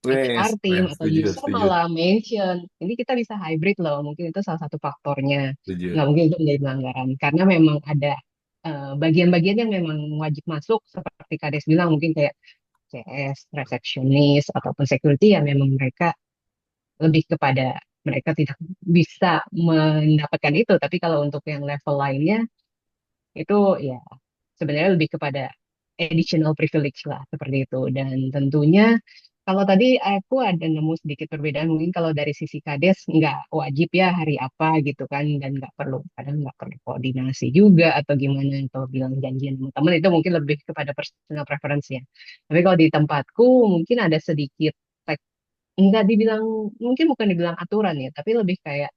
wes, HR team keren. atau Setuju, user setuju, malah mention, ini kita bisa hybrid loh, mungkin itu salah satu faktornya. setuju. Nggak mungkin itu menjadi pelanggaran, karena memang ada bagian-bagian yang memang wajib masuk, seperti Kades bilang, mungkin kayak CS, resepsionis, ataupun security ya memang mereka lebih kepada mereka tidak bisa mendapatkan itu. Tapi kalau untuk yang level lainnya itu ya sebenarnya lebih kepada additional privilege lah seperti itu. Dan tentunya kalau tadi aku ada nemu sedikit perbedaan mungkin kalau dari sisi kades nggak wajib ya hari apa gitu kan dan nggak perlu kadang nggak perlu koordinasi juga atau gimana atau bilang janjian sama teman itu mungkin lebih kepada personal preference ya. Tapi kalau di tempatku mungkin ada sedikit nggak dibilang mungkin bukan dibilang aturan ya tapi lebih kayak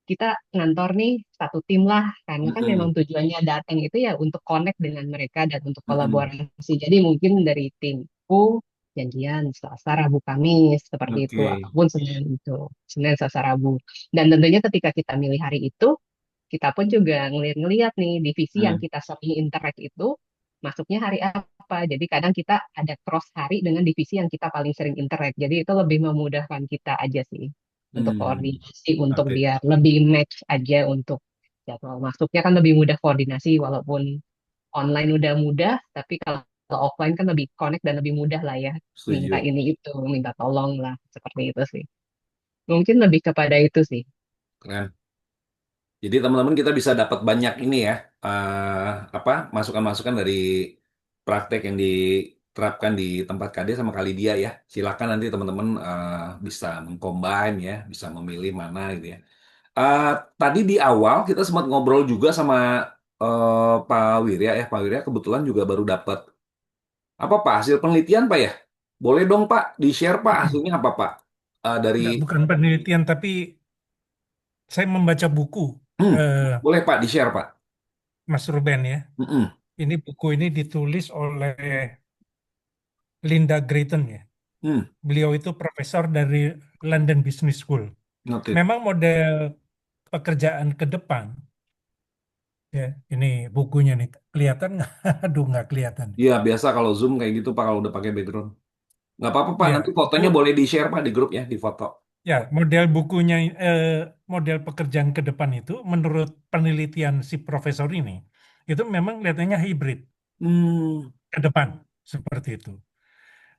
kita ngantor nih satu tim lah karena kan memang Mm-mm, tujuannya datang itu ya untuk connect dengan mereka dan untuk mm-mm. kolaborasi jadi mungkin dari timku janjian Selasa Rabu Kamis seperti itu Oke. ataupun Senin itu Senin Selasa Rabu dan tentunya ketika kita milih hari itu kita pun juga ngeliat-ngeliat nih divisi yang Hmm, kita sering interact itu masuknya hari apa. Jadi kadang kita ada cross hari dengan divisi yang kita paling sering interact. Jadi itu lebih memudahkan kita aja sih untuk hmm. koordinasi, untuk Oke, biar lebih match aja untuk jadwal masuknya kan lebih mudah koordinasi walaupun online udah mudah, tapi kalau offline kan lebih connect dan lebih mudah lah ya. Minta setuju. ini itu, minta tolong lah, seperti itu sih. Mungkin lebih kepada itu sih. Keren. Jadi teman-teman kita bisa dapat banyak ini ya, apa masukan-masukan dari praktek yang diterapkan di tempat KD sama kali dia ya. Silakan nanti teman-teman bisa mengcombine ya, bisa memilih mana gitu ya. Eh, Tadi di awal kita sempat ngobrol juga sama Pak Wirya ya. Pak Wirya kebetulan juga baru dapat apa Pak hasil penelitian Pak ya? Boleh dong Pak di-share Pak hasilnya apa Pak? Dari Enggak, bukan penelitian, tapi saya membaca buku, hmm, eh, boleh Pak di-share Pak. Mas Ruben ya. Mm-mm. Ini buku ini ditulis oleh Linda Creighton ya. Hmm, Beliau itu profesor dari London Business School. noted. Memang model pekerjaan ke depan, ya, ini bukunya nih, kelihatan nggak? Aduh, nggak kelihatan. Iya, biasa kalau Zoom kayak gitu Pak kalau udah pakai background. Nggak apa-apa Pak, Ya, nanti itu fotonya boleh di-share Pak di grup ya, di foto. ya model bukunya, eh, model pekerjaan ke depan itu, menurut penelitian si profesor ini, itu memang kelihatannya hybrid Hmm, ke depan seperti itu.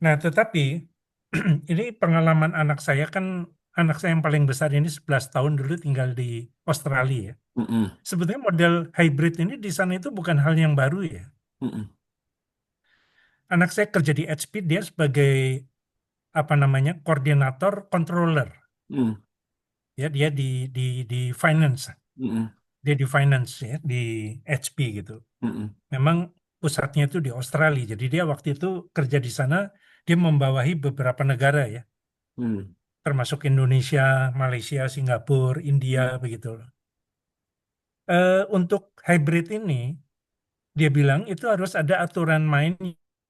Nah, tetapi ini pengalaman anak saya yang paling besar ini 11 tahun dulu tinggal di Australia ya. mm-mm, Sebetulnya model hybrid ini di sana itu bukan hal yang baru ya. mm-mm. anak saya kerja di HP, dia sebagai apa namanya koordinator controller, Hmm. ya dia di finance, Hmm. dia di finance ya di HP gitu. Hmm. Memang pusatnya itu di Australia, jadi dia waktu itu kerja di sana, dia membawahi beberapa negara ya, Hmm. termasuk Indonesia, Malaysia, Singapura, India begitu. Untuk hybrid ini, dia bilang itu harus ada aturan main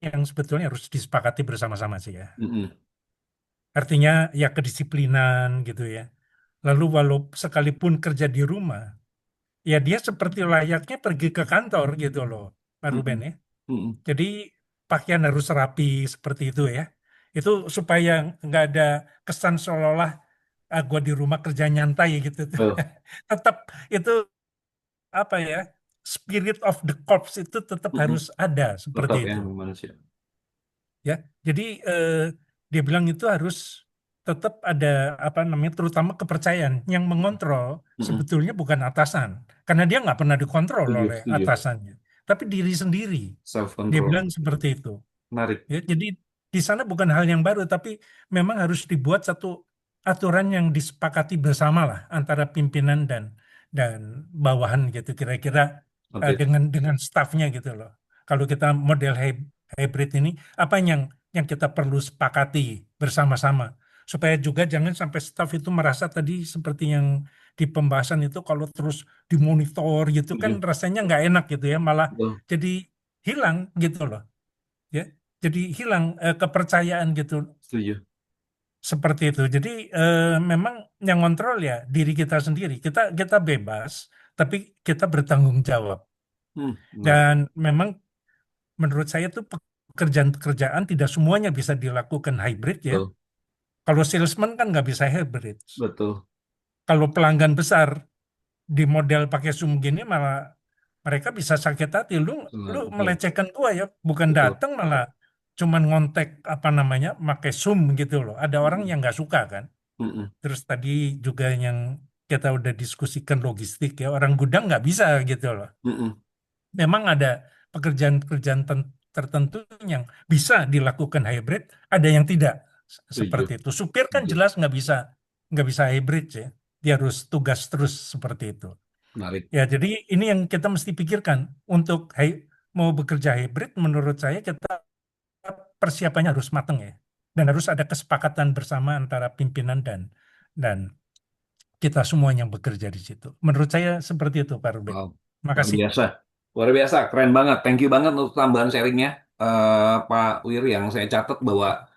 yang sebetulnya harus disepakati bersama-sama sih ya. Hmm. Artinya ya kedisiplinan gitu ya. Lalu walau sekalipun kerja di rumah, ya dia seperti layaknya pergi ke kantor gitu loh, Pak Ruben Hmm. ya. Hmm. Jadi pakaian harus rapi seperti itu ya. Itu supaya nggak ada kesan seolah-olah gua di rumah kerja nyantai gitu. Betul. Tetap itu apa ya, spirit of the corps itu tetap Hmm. harus ada seperti Tetap ya itu. manusia. Ya, jadi dia bilang itu harus tetap ada apa namanya, terutama kepercayaan yang mengontrol Hmm. sebetulnya bukan atasan, karena dia nggak pernah dikontrol Setuju, oleh setuju. atasannya, tapi diri sendiri. Self Dia control. bilang seperti itu. Menarik. Ya, jadi di sana bukan hal yang baru, tapi memang harus dibuat satu aturan yang disepakati bersama lah antara pimpinan dan bawahan gitu, kira-kira Oke. dengan stafnya gitu loh. Kalau kita model hybrid ini, apa yang kita perlu sepakati bersama-sama supaya juga jangan sampai staf itu merasa tadi seperti yang di pembahasan itu, kalau terus dimonitor gitu kan Setuju. rasanya nggak enak gitu ya, malah Betul. jadi hilang gitu loh ya, jadi hilang kepercayaan gitu Setuju. seperti itu. Jadi memang yang kontrol ya diri kita sendiri, kita bebas tapi kita bertanggung jawab. Menarik. Dan memang menurut saya tuh pekerjaan-pekerjaan tidak semuanya bisa dilakukan hybrid ya. Betul. Kalau salesman kan nggak bisa hybrid. Betul. Kalau pelanggan besar di model pakai Zoom gini malah mereka bisa sakit hati. Lu Betul. melecehkan gua ya, bukan Betul. datang malah cuman ngontek apa namanya pakai Zoom gitu loh. Ada orang Hmm. yang nggak suka kan. Hmm. Terus tadi juga yang kita udah diskusikan logistik ya, orang gudang nggak bisa gitu loh. Hmm. Memang ada pekerjaan-pekerjaan tertentu yang bisa dilakukan hybrid, ada yang tidak seperti Setuju. itu. Supir kan Setuju. jelas nggak bisa hybrid ya, dia harus tugas terus seperti itu. Menarik. Ya, jadi ini yang kita mesti pikirkan untuk mau bekerja hybrid. Menurut saya kita persiapannya harus matang ya, dan harus ada kesepakatan bersama antara pimpinan dan kita semua yang bekerja di situ. Menurut saya seperti itu, Pak Ruben. Wow. Luar Makasih. biasa. Luar biasa. Keren banget. Thank you banget untuk tambahan sharingnya, Pak Wir, yang saya catat bahwa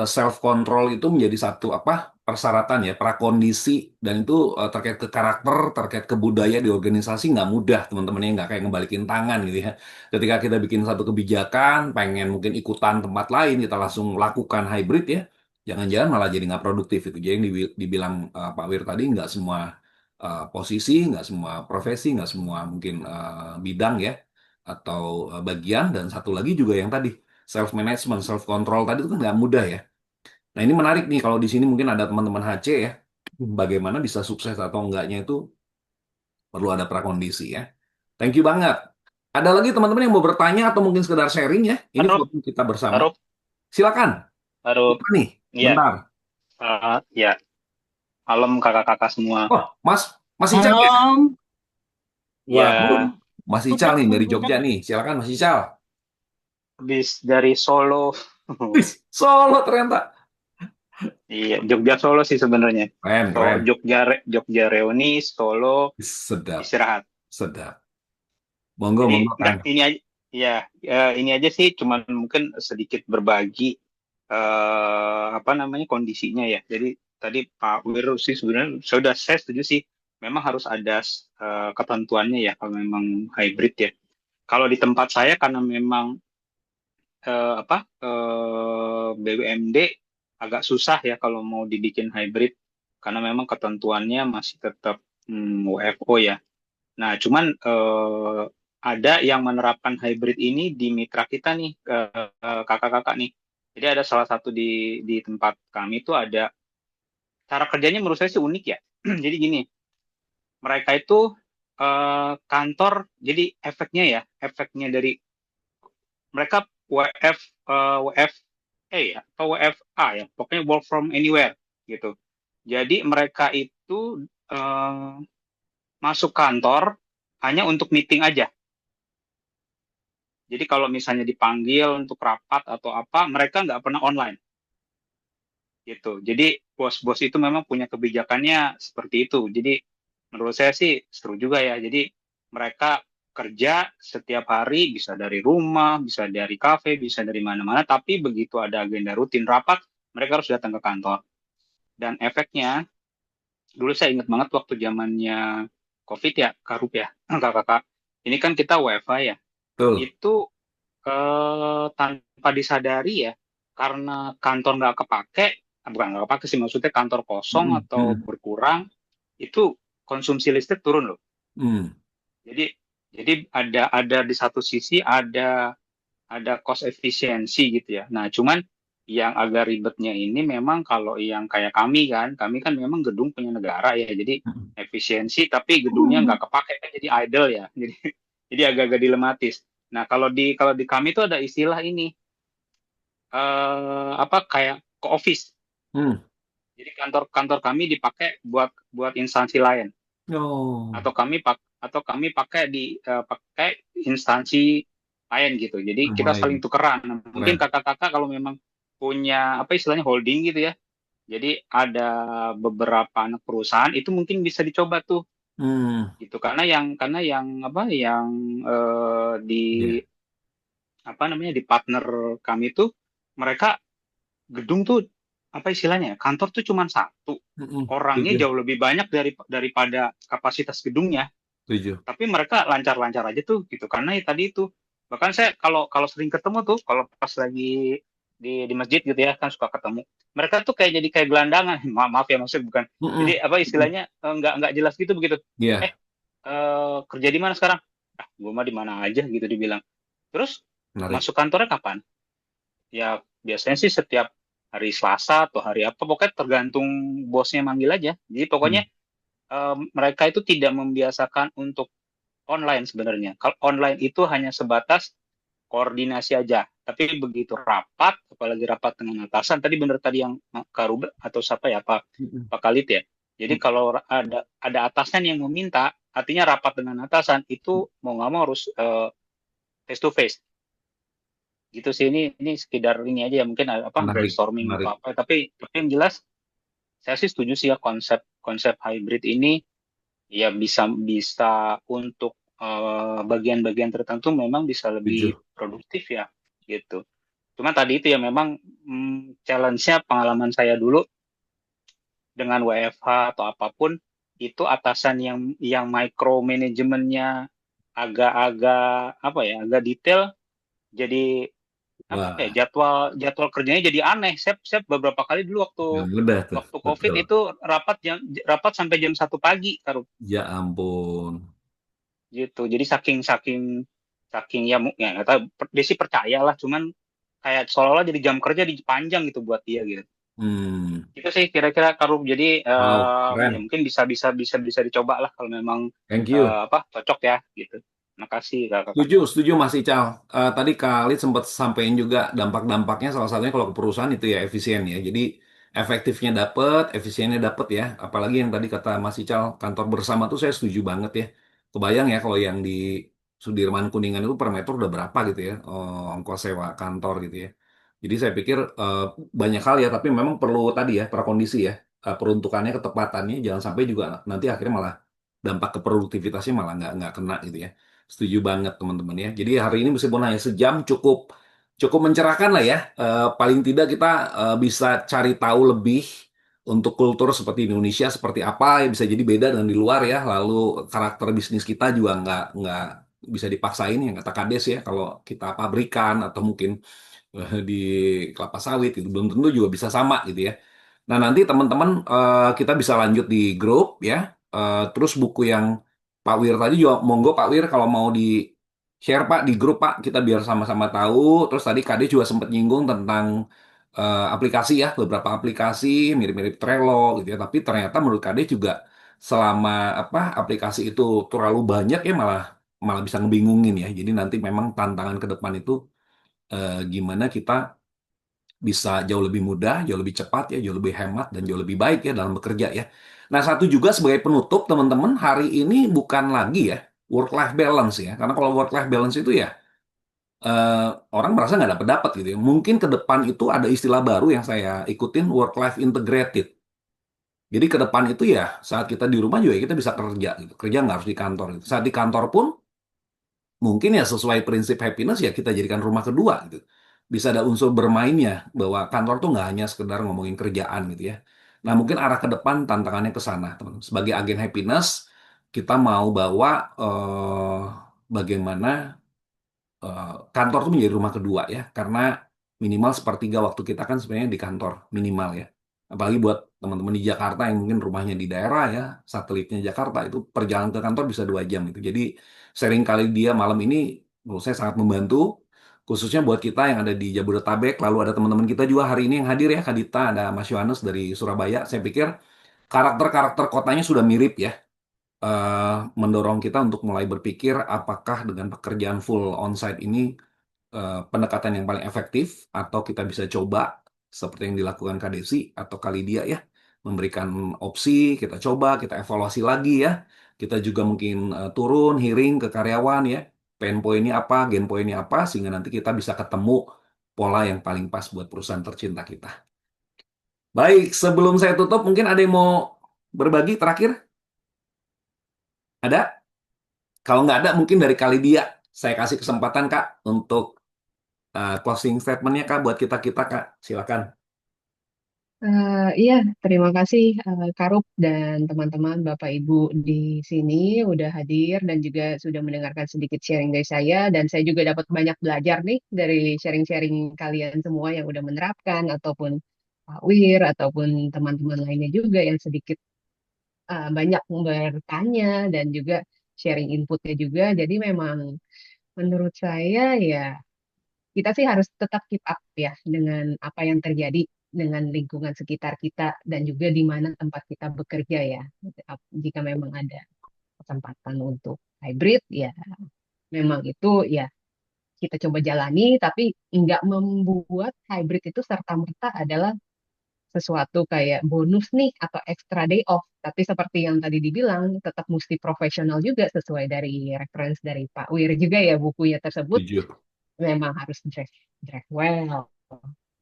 self control itu menjadi satu apa persyaratan ya, prakondisi, dan itu terkait ke karakter, terkait ke budaya di organisasi nggak mudah, teman-teman, nggak kayak ngebalikin tangan gitu ya. Ketika kita bikin satu kebijakan, pengen mungkin ikutan tempat lain, kita langsung lakukan hybrid ya, jangan-jangan malah jadi nggak produktif itu. Jadi yang dibilang Pak Wir tadi, nggak semua posisi, nggak semua profesi, nggak semua mungkin bidang ya, atau bagian, dan satu lagi juga yang tadi self management, self control tadi itu kan nggak mudah ya. Nah, ini menarik nih kalau di sini mungkin ada teman-teman HC ya. Bagaimana bisa sukses atau enggaknya itu perlu ada prakondisi ya. Thank you banget. Ada lagi teman-teman yang mau bertanya atau mungkin sekedar sharing ya? Ini Arup, forum kita bersama. Arup, Silakan. Arup. Buka nih, Iya, bentar. ya. Malam kakak-kakak semua. Oh, Mas Ical ya? Halo, Waduh, Ya, Mas Ical budak, nih dari budak. Jogja nih. Silakan Mas Ical. habis dari Solo. Wih, Solo ternyata. Iya, Jogja Solo sih sebenarnya. Keren, keren. Jogja reuni, Solo Sedap, istirahat. sedap. Monggo, Jadi monggo kan. ini aja, ya, ini aja sih, cuman mungkin sedikit berbagi apa namanya kondisinya ya. Jadi tadi Pak Wiru sih sebenarnya saya setuju sih. Memang harus ada ketentuannya ya kalau memang hybrid ya. Kalau di tempat saya karena memang BUMD agak susah ya kalau mau dibikin hybrid karena memang ketentuannya masih tetap WFO ya. Nah, cuman ada yang menerapkan hybrid ini di mitra kita nih, kakak-kakak nih. Jadi ada salah satu di tempat kami itu ada cara kerjanya menurut saya sih unik ya. Jadi gini, mereka itu kantor, jadi efeknya dari mereka WF WFA ya atau WFA ya, pokoknya work from anywhere gitu. Jadi mereka itu masuk kantor hanya untuk meeting aja. Jadi kalau misalnya dipanggil untuk rapat atau apa, mereka nggak pernah online gitu. Jadi bos-bos itu memang punya kebijakannya seperti itu. Jadi menurut saya sih seru juga ya. Jadi mereka kerja setiap hari, bisa dari rumah, bisa dari kafe, bisa dari mana-mana. Tapi begitu ada agenda rutin rapat, mereka harus datang ke kantor. Dan efeknya, dulu saya ingat banget waktu zamannya COVID ya, Karup ya, kakak-kakak. Ini kan kita WFH ya. Betul. Itu tanpa disadari ya, karena kantor nggak kepake, bukan nggak kepake sih, maksudnya kantor kosong Mm-mm. atau berkurang, itu konsumsi listrik turun loh. Mm. Jadi ada di satu sisi ada cost efisiensi gitu ya. Nah, cuman yang agak ribetnya ini memang kalau yang kayak kami kan memang gedung punya negara ya, jadi efisiensi tapi gedungnya nggak kepake kan jadi idle ya. Jadi agak-agak dilematis. Nah, kalau di kami itu ada istilah ini apa kayak co-office. Mm. Jadi kantor kami dipakai buat instansi lain Oh, atau kami pakai instansi lain gitu. Jadi kita saling lumayan. tukeran. Nah, mungkin Keren. kakak-kakak kalau memang punya apa istilahnya holding gitu ya. Jadi ada beberapa anak perusahaan itu mungkin bisa dicoba tuh Hmm. gitu karena yang apa yang di Ya. apa namanya di partner kami tuh mereka gedung tuh apa istilahnya ya, kantor tuh cuma satu, Mm-mm. orangnya Setuju. jauh lebih banyak daripada kapasitas gedungnya, Setuju. tapi mereka lancar-lancar aja tuh gitu karena ya tadi itu bahkan saya kalau kalau sering ketemu tuh kalau pas lagi di masjid gitu ya kan suka ketemu mereka tuh kayak gelandangan. Maaf ya maksudnya bukan Mm-mm. jadi apa Mm-mm. istilahnya nggak jelas gitu begitu. Iya, eh kerja di mana sekarang? Ah, gue mah di mana aja gitu dibilang. Terus menarik. masuk kantornya kapan? Ya biasanya sih setiap hari Selasa atau hari apa, pokoknya tergantung bosnya manggil aja. Jadi pokoknya Hmm. mereka itu tidak membiasakan untuk online sebenarnya. Kalau online itu hanya sebatas koordinasi aja. Tapi begitu rapat, apalagi rapat dengan atasan, tadi benar tadi yang Karube atau siapa ya, Mm-mm. Pak Khalid ya. Jadi kalau ada atasan yang meminta, artinya rapat dengan atasan itu mau nggak mau harus face to face. Gitu sih ini sekedar ini aja ya mungkin apa Menarik. brainstorming atau Menarik. apa. Tapi yang jelas saya sih setuju sih ya konsep konsep hybrid ini ya bisa bisa untuk bagian-bagian tertentu memang bisa lebih Setuju. produktif ya gitu. Cuma tadi itu ya memang challenge-nya pengalaman saya dulu dengan WFH atau apapun itu atasan yang micro manajemennya agak-agak apa ya agak detail jadi apa ya Wah, jadwal jadwal kerjanya jadi aneh. Saya beberapa kali dulu waktu nggak mudah tuh. waktu COVID Betul. itu rapat sampai jam 1 pagi taruh Ya ampun. gitu. Jadi saking saking saking ya nggak tahu dia sih percaya lah cuman kayak seolah-olah jadi jam kerja dipanjang gitu buat dia gitu. Hmm. Itu sih kira-kira Karum. Jadi Wow, ya keren. mungkin bisa dicoba lah kalau memang Thank you. apa cocok ya gitu. Makasih kakak. Setuju, setuju Mas Ical. Tadi Khalid sempat sampaikan juga dampak-dampaknya salah satunya kalau ke perusahaan itu ya efisien ya. Jadi efektifnya dapet, efisiennya dapet ya. Apalagi yang tadi kata Mas Ical, kantor bersama tuh saya setuju banget ya. Kebayang ya kalau yang di Sudirman Kuningan itu per meter udah berapa gitu ya, ongkos sewa kantor gitu ya. Jadi saya pikir banyak hal ya, tapi memang perlu tadi ya, prakondisi ya, peruntukannya, ketepatannya, jangan sampai juga nanti akhirnya malah dampak ke produktivitasnya malah nggak kena gitu ya. Setuju banget teman-teman ya. Jadi hari ini meskipun hanya sejam cukup cukup mencerahkan lah ya. Paling tidak kita bisa cari tahu lebih untuk kultur seperti Indonesia seperti apa ya bisa jadi beda dengan di luar ya. Lalu karakter bisnis kita juga nggak bisa dipaksain yang kata Kades ya. Kalau kita pabrikan atau mungkin di kelapa sawit itu belum tentu juga bisa sama gitu ya. Nah, nanti teman-teman kita bisa lanjut di grup ya. Terus buku yang Pak Wir tadi juga monggo Pak Wir kalau mau di share Pak di grup Pak kita biar sama-sama tahu. Terus tadi Kade juga sempat nyinggung tentang aplikasi ya, beberapa aplikasi mirip-mirip Trello gitu ya. Tapi ternyata menurut Kade juga selama apa aplikasi itu terlalu banyak ya malah malah bisa ngebingungin ya. Jadi nanti memang tantangan ke depan itu gimana kita bisa jauh lebih mudah, jauh lebih cepat ya, jauh lebih hemat dan jauh lebih baik ya dalam bekerja ya. Nah, satu juga sebagai penutup teman-teman, hari ini bukan lagi ya work life balance ya. Karena kalau work life balance itu ya orang merasa nggak dapat dapat gitu ya. Mungkin ke depan itu ada istilah baru yang saya ikutin, work life integrated. Jadi ke depan itu ya saat kita di rumah juga kita bisa kerja gitu. Kerja nggak harus di kantor gitu. Saat di kantor pun mungkin ya sesuai prinsip happiness ya kita jadikan rumah kedua gitu. Bisa ada unsur bermainnya bahwa kantor tuh nggak hanya sekedar ngomongin kerjaan gitu ya. Nah mungkin arah ke depan tantangannya ke sana teman. Sebagai agen happiness kita mau bawa bagaimana kantor tuh menjadi rumah kedua ya, karena minimal sepertiga waktu kita kan sebenarnya di kantor minimal ya. Apalagi buat teman-teman di Jakarta yang mungkin rumahnya di daerah ya, satelitnya Jakarta itu perjalanan ke kantor bisa 2 jam gitu. Jadi sering kali dia malam ini menurut saya sangat membantu, khususnya buat kita yang ada di Jabodetabek. Lalu ada teman-teman kita juga hari ini yang hadir ya, Kadita, ada Mas Yohanes dari Surabaya. Saya pikir karakter-karakter kotanya sudah mirip ya, mendorong kita untuk mulai berpikir apakah dengan pekerjaan full onsite ini pendekatan yang paling efektif atau kita bisa coba seperti yang dilakukan Kak Desi atau kali dia ya memberikan opsi, kita coba, kita evaluasi lagi ya. Kita juga mungkin turun hearing ke karyawan ya. Pain point-nya apa, gain point-nya apa sehingga nanti kita bisa ketemu pola yang paling pas buat perusahaan tercinta kita. Baik, sebelum saya tutup mungkin ada yang mau berbagi terakhir? Ada? Kalau nggak ada mungkin dari kali dia saya kasih kesempatan Kak untuk closing statement-nya Kak buat kita-kita Kak. Silakan. Iya, terima kasih Karup dan teman-teman Bapak Ibu di sini udah hadir dan juga sudah mendengarkan sedikit sharing dari saya dan saya juga dapat banyak belajar nih dari sharing-sharing kalian semua yang udah menerapkan ataupun Pak Wir ataupun teman-teman lainnya juga yang sedikit banyak bertanya dan juga sharing inputnya juga. Jadi memang menurut saya ya kita sih harus tetap keep up ya dengan apa yang terjadi dengan lingkungan sekitar kita dan juga di mana tempat kita bekerja ya. Jika memang ada kesempatan untuk hybrid ya memang itu ya kita coba jalani tapi nggak membuat hybrid itu serta-merta adalah sesuatu kayak bonus nih atau extra day off. Tapi seperti yang tadi dibilang tetap mesti profesional juga sesuai dari reference dari Pak Wir juga ya bukunya tersebut Jujur. memang harus dress well,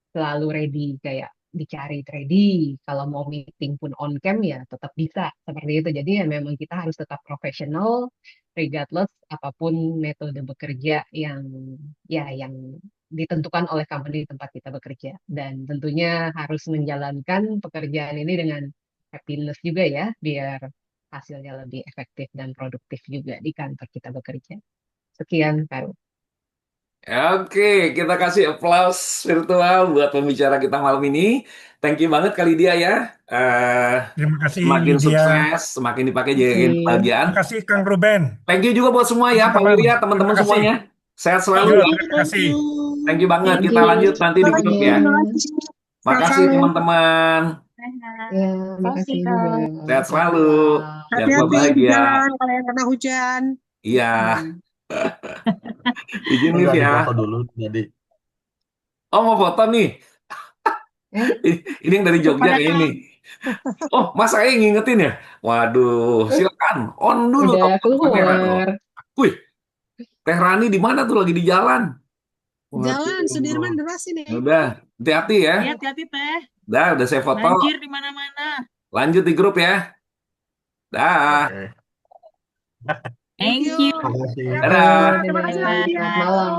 selalu ready kayak dicari ready. Kalau mau meeting pun on cam ya tetap bisa seperti itu. Jadi ya memang kita harus tetap profesional regardless apapun metode bekerja yang ditentukan oleh company tempat kita bekerja. Dan tentunya harus menjalankan pekerjaan ini dengan happiness juga ya biar hasilnya lebih efektif dan produktif juga di kantor kita bekerja. Sekian, Kak. Oke, kita kasih aplaus virtual buat pembicara kita malam ini. Thank you banget kali dia ya. Eh, Terima kasih Semakin Lydia. sukses, semakin dipakai Terima jagain kasih. kebahagiaan. Terima kasih Kang Ruben. Thank you juga buat semua ya, Pak Teman-teman, Wirya, terima teman-teman kasih. semuanya. Sehat selalu Yo, ya. terima Thank kasih. you. Thank you banget. Thank Kita you lanjut nanti di grup ya. semuanya. Makasih teman-teman. Ya, Makasih, makasih juga. Kak. Sehat Sehat selalu. selalu. Jangan lupa Hati-hati di bahagia. jalan kalau yang kena hujan. Iya, Hmm. izin live Enggak ya. dipoto dulu tadi. Oh, mau foto nih. Eh, Ini yang dari Jogja Kepada kayak Kak. ini. Oh, Mas saya yang ngingetin ya? Waduh, silakan. On dulu udah dong kamera tuh. keluar. Wih, Teh Rani di mana tuh lagi di jalan? Jalan Sudirman Waduh. deras ini. Udah, hati-hati ya. Iya, hati-hati, Teh. Udah saya foto. Banjir di mana-mana. Lanjut di grup ya. Dah. Oke. Thank Thank you. you. Terima kasih. Dadah. Dadah. Terima kasih Selamat Lydia. malam.